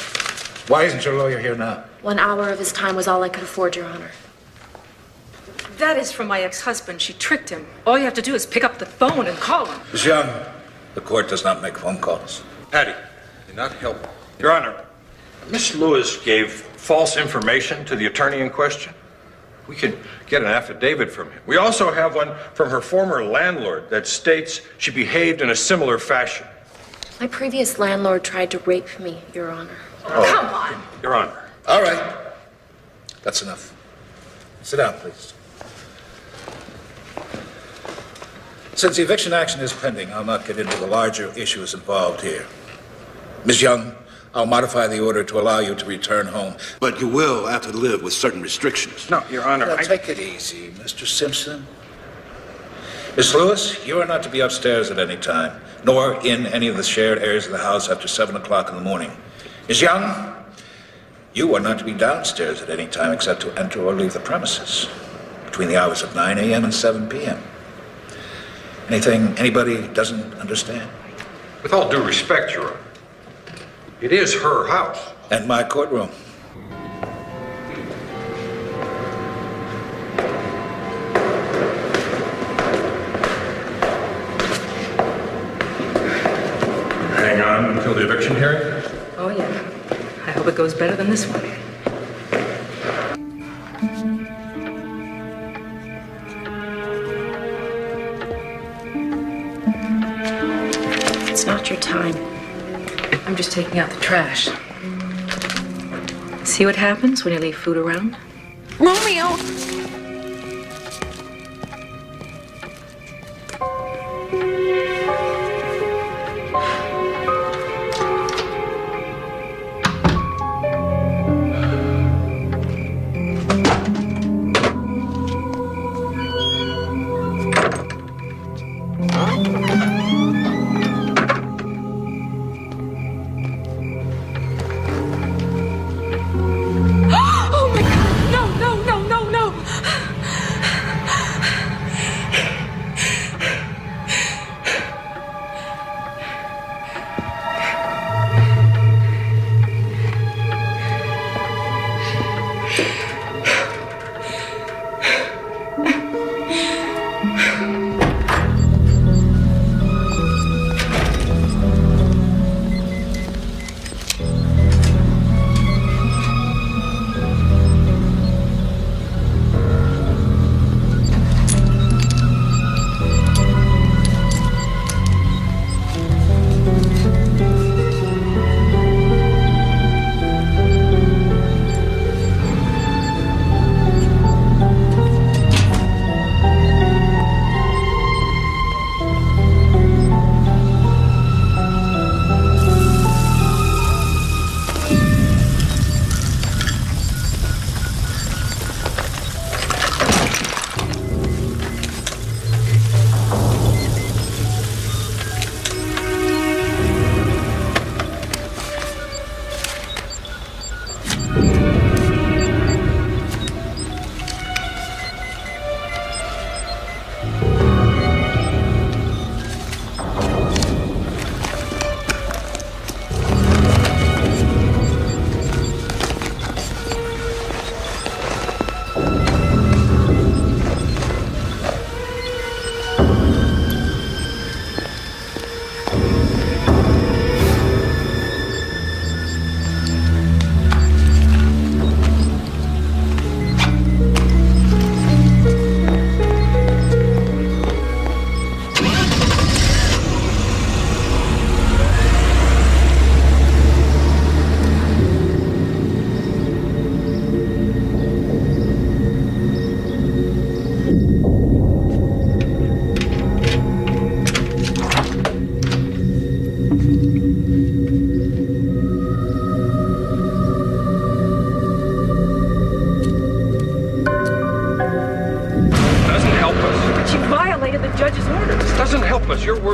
Why isn't your lawyer here now? 1 hour of his time was all I could afford, Your Honor. That is from my ex-husband. She tricked him. All you have to do is pick up the phone and call him. Miss Young, the court does not make phone calls. Patty, you're not helping. Your Honor, Miss Lewis gave false information to the attorney in question. We could get an affidavit from him. We also have one from her former landlord that states she behaved in a similar fashion. My previous landlord tried to rape me, Your Honor. Oh. Come on. Your Honor. All right. That's enough. Sit down, please. Since the eviction action is pending, I'll not get into the larger issues involved here. Ms. Young, I'll modify the order to allow you to return home. But you will have to live with certain restrictions. No, Your Honor, Now, take it easy, Mr. Simpson. Miss Lewis, you are not to be upstairs at any time, nor in any of the shared areas of the house after 7 o'clock in the morning. Ms. Young, you are not to be downstairs at any time except to enter or leave the premises between the hours of 9 a.m. and 7 p.m. Anything anybody doesn't understand? with all due respect, Your Honor, it is her house. And my courtroom. Hang on until the eviction hearing? Oh, yeah. I hope it goes better than this one. It's not your time. I'm just taking out the trash. See what happens when you leave food around? Romeo!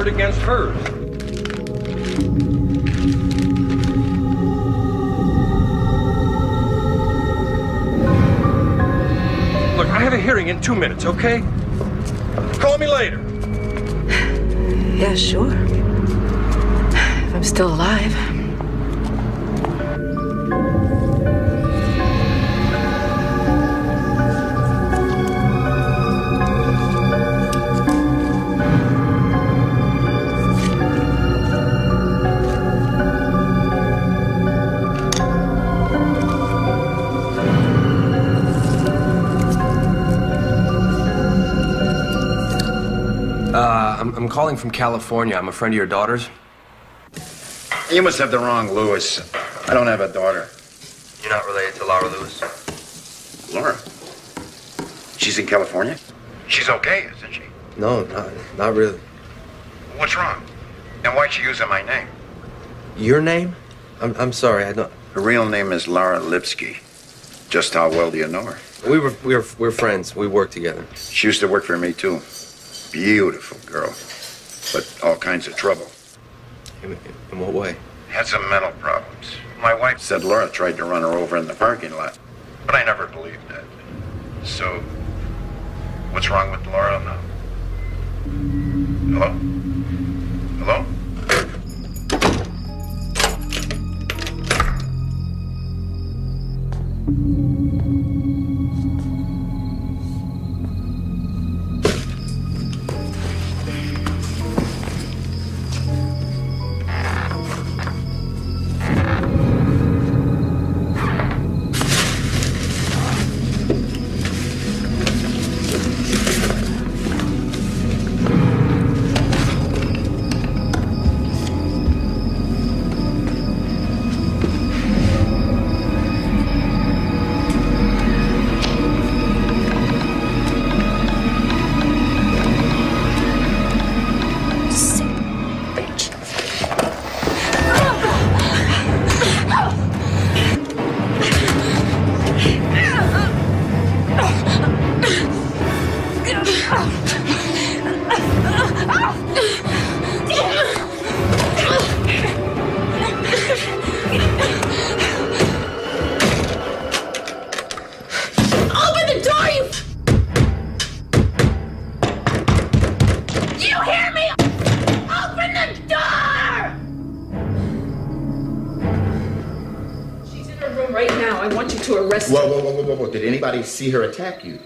record against hers. Look, I have a hearing in 2 minutes, okay? Call me later. Yeah, sure. If I'm still alive. I'm calling from California. I'm a friend of your daughter's. You must have the wrong Lewis. I don't have a daughter. You're not related to Laura Lewis? Laura? She's in California? She's okay, isn't she? No, not really. What's wrong? And why'd she use my name? Your name? I'm sorry, I don't... Her real name is Laura Lipsky. Just how well do you know her? We're friends. We work together. She used to work for me, too. Beautiful girl, but all kinds of trouble. In what way? Had some mental problems. My wife said Laura tried to run her over in the parking lot, but I never believed that. So, what's wrong with Laura now? Hello? Hello? Whoa. Did anybody see her attack you?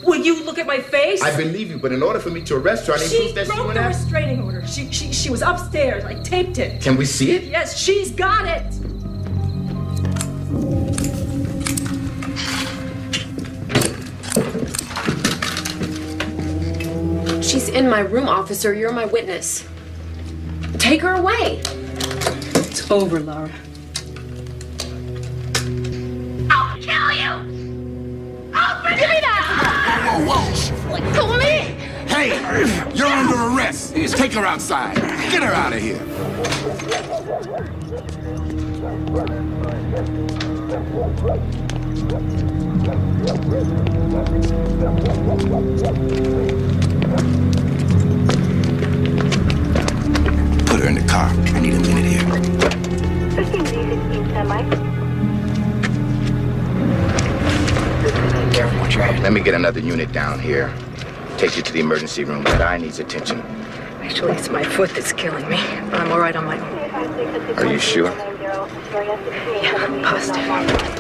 Will you look at my face? I believe you, but in order for me to arrest her, I need proof that she broke went the out. restraining order. She was upstairs. I taped it. Can we see it? Yes, she's got it. She's in my room, officer. You're my witness. Take her away. It's over, Laura. I'll kill you! Open Give me that! Whoa. Let me! Hey, you're under arrest. Take her outside. Get her out of here. Put her in the car. I need a minute here. 15 Mike. Let me get another unit down here. Take you to the emergency room. That eye needs attention. Actually, it's my foot that's killing me, but I'm all right on my own. Are you sure? Yeah, I'm positive.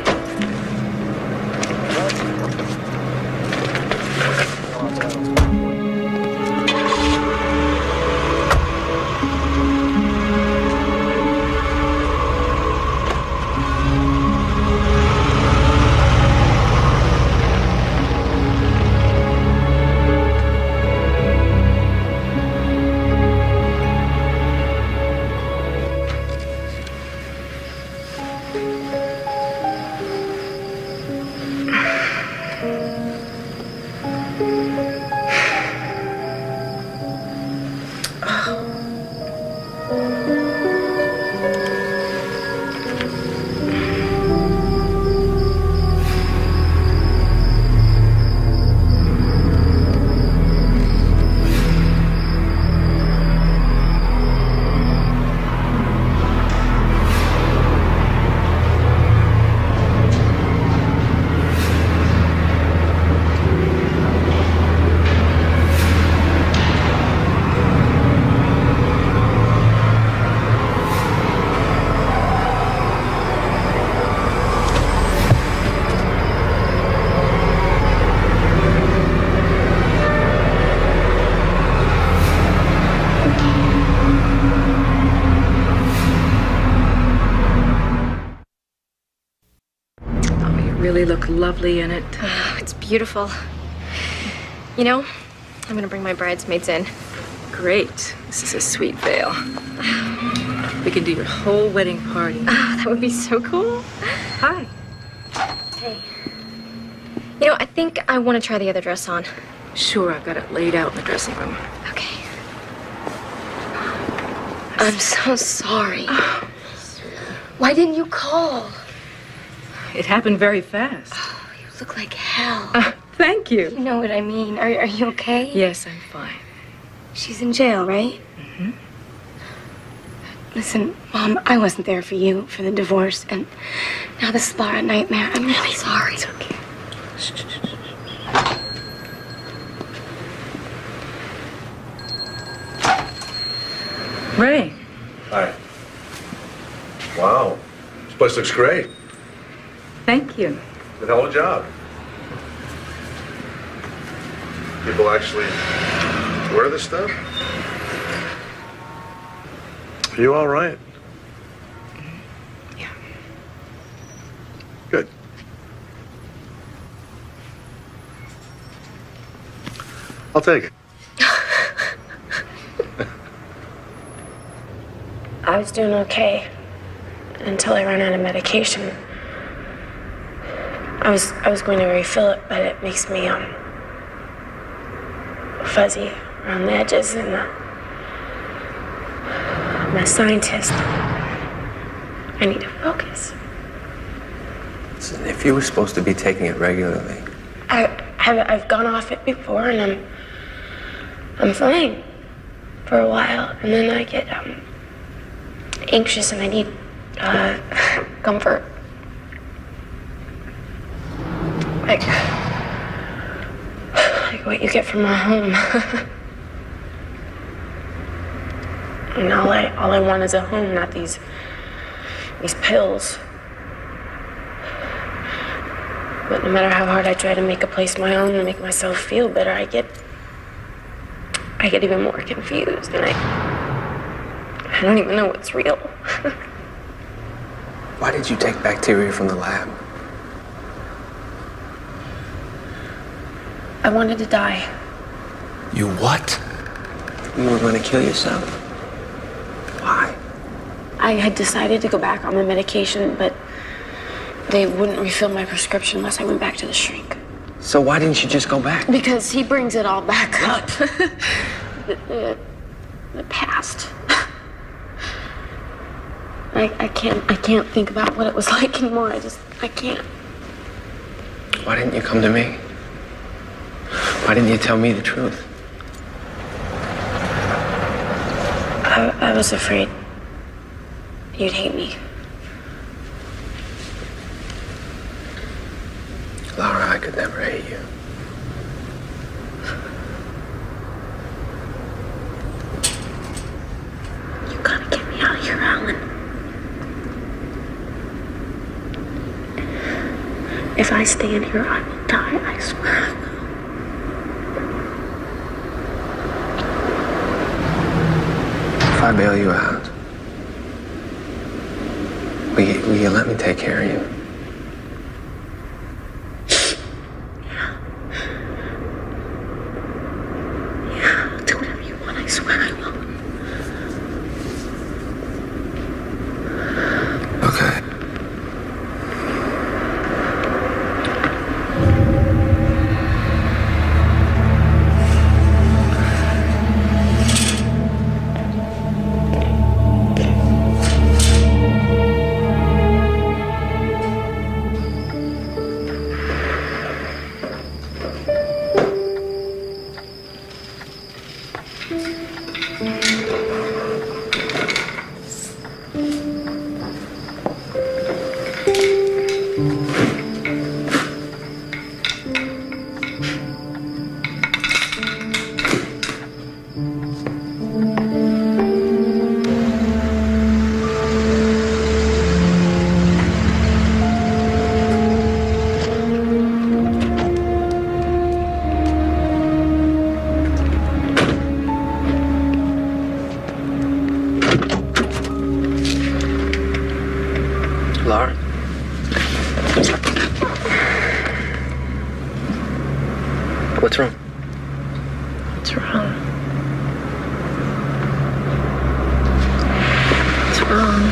really look lovely in it. Oh, it's beautiful. You know, I'm gonna bring my bridesmaids in. Great. This is a sweet veil. We can do your whole wedding party. Oh, that would be so cool. Hi. Hey. You know, I think I want to try the other dress on. Sure, I've got it laid out in the dressing room. Okay. I'm so sorry. Why didn't you call? It happened very fast. Oh, you look like hell. Thank you. You know what I mean. Are you okay? Yes, I'm fine. She's in jail, right? Mm-hmm. Listen, Mom, I wasn't there for you for the divorce, and now this is a nightmare. I'm really sorry. It's okay. Ray. Hi. Wow. This place looks great. Thank you. Good hell of a job. People actually wear this stuff? Are you all right? Yeah. Good. I'll take it. I was doing okay until I ran out of medication. I was going to refill it, but it makes me fuzzy around the edges, and I'm a scientist. I need to focus. Listen, if you were supposed to be taking it regularly. I've gone off it before, and I'm fine for a while, and then I get anxious, and I need comfort. Like what you get from a home. And all I want is a home, not these pills. But no matter how hard I try to make a place my own and make myself feel better, I get even more confused, and I don't even know what's real. Why did you take bacteria from the lab? I wanted to die. You what? You were going to kill yourself? Why? I had decided to go back on the medication, but they wouldn't refill my prescription unless I went back to the shrink. So why didn't you just go back? Because he brings it all back up. the past. I can't think about what it was like anymore. I can't. Why didn't you come to me? Why didn't you tell me the truth? I was afraid you'd hate me. Laura, I could never hate you. You gotta get me out of here, Alan. If I stay in here, I will die. I swear I will. If I bail you out, will you let me take care of you? Yeah, I'll do whatever you want. I swear I will. Okay. What's wrong? What's wrong? What's wrong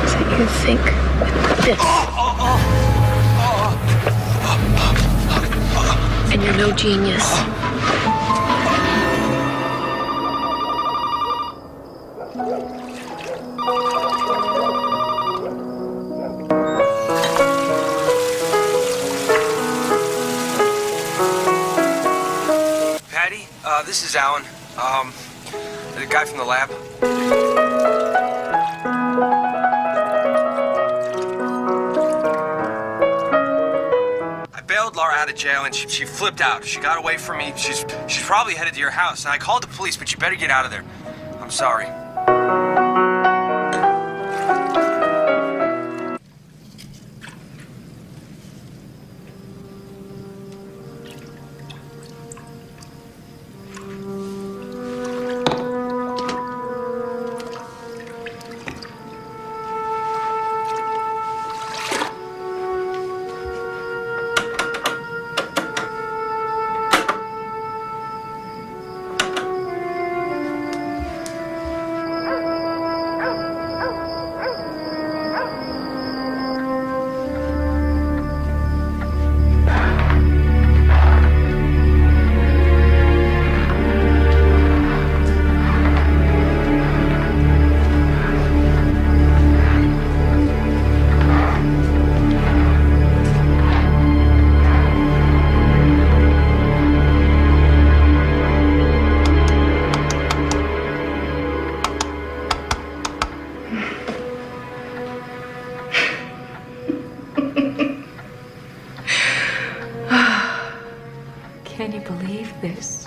is that you think with this. And you're no genius. Patty, this is Alan. The guy from the lab. I bailed Laura out of jail and she flipped out. She got away from me. She's probably headed to your house. And I called the police, but you better get out of there. I'm sorry. Can you believe this?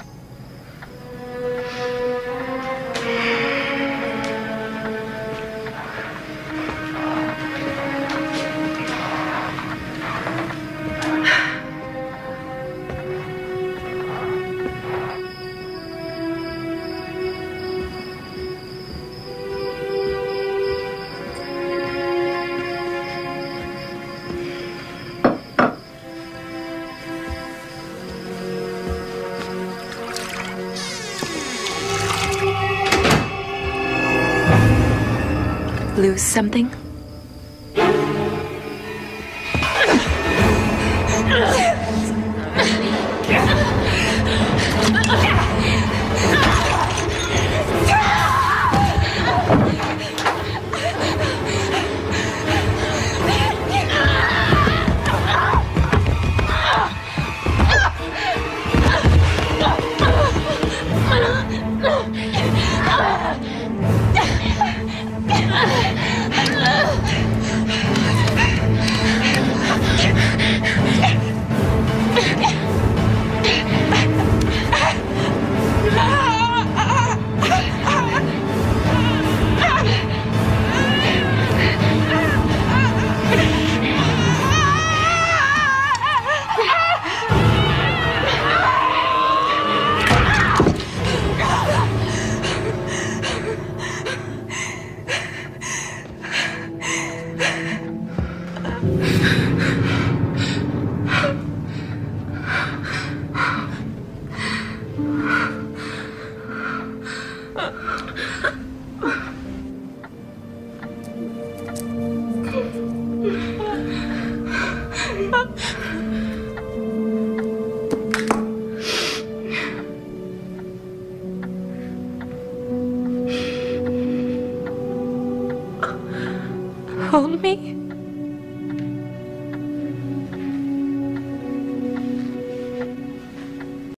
Lose something? Hold me.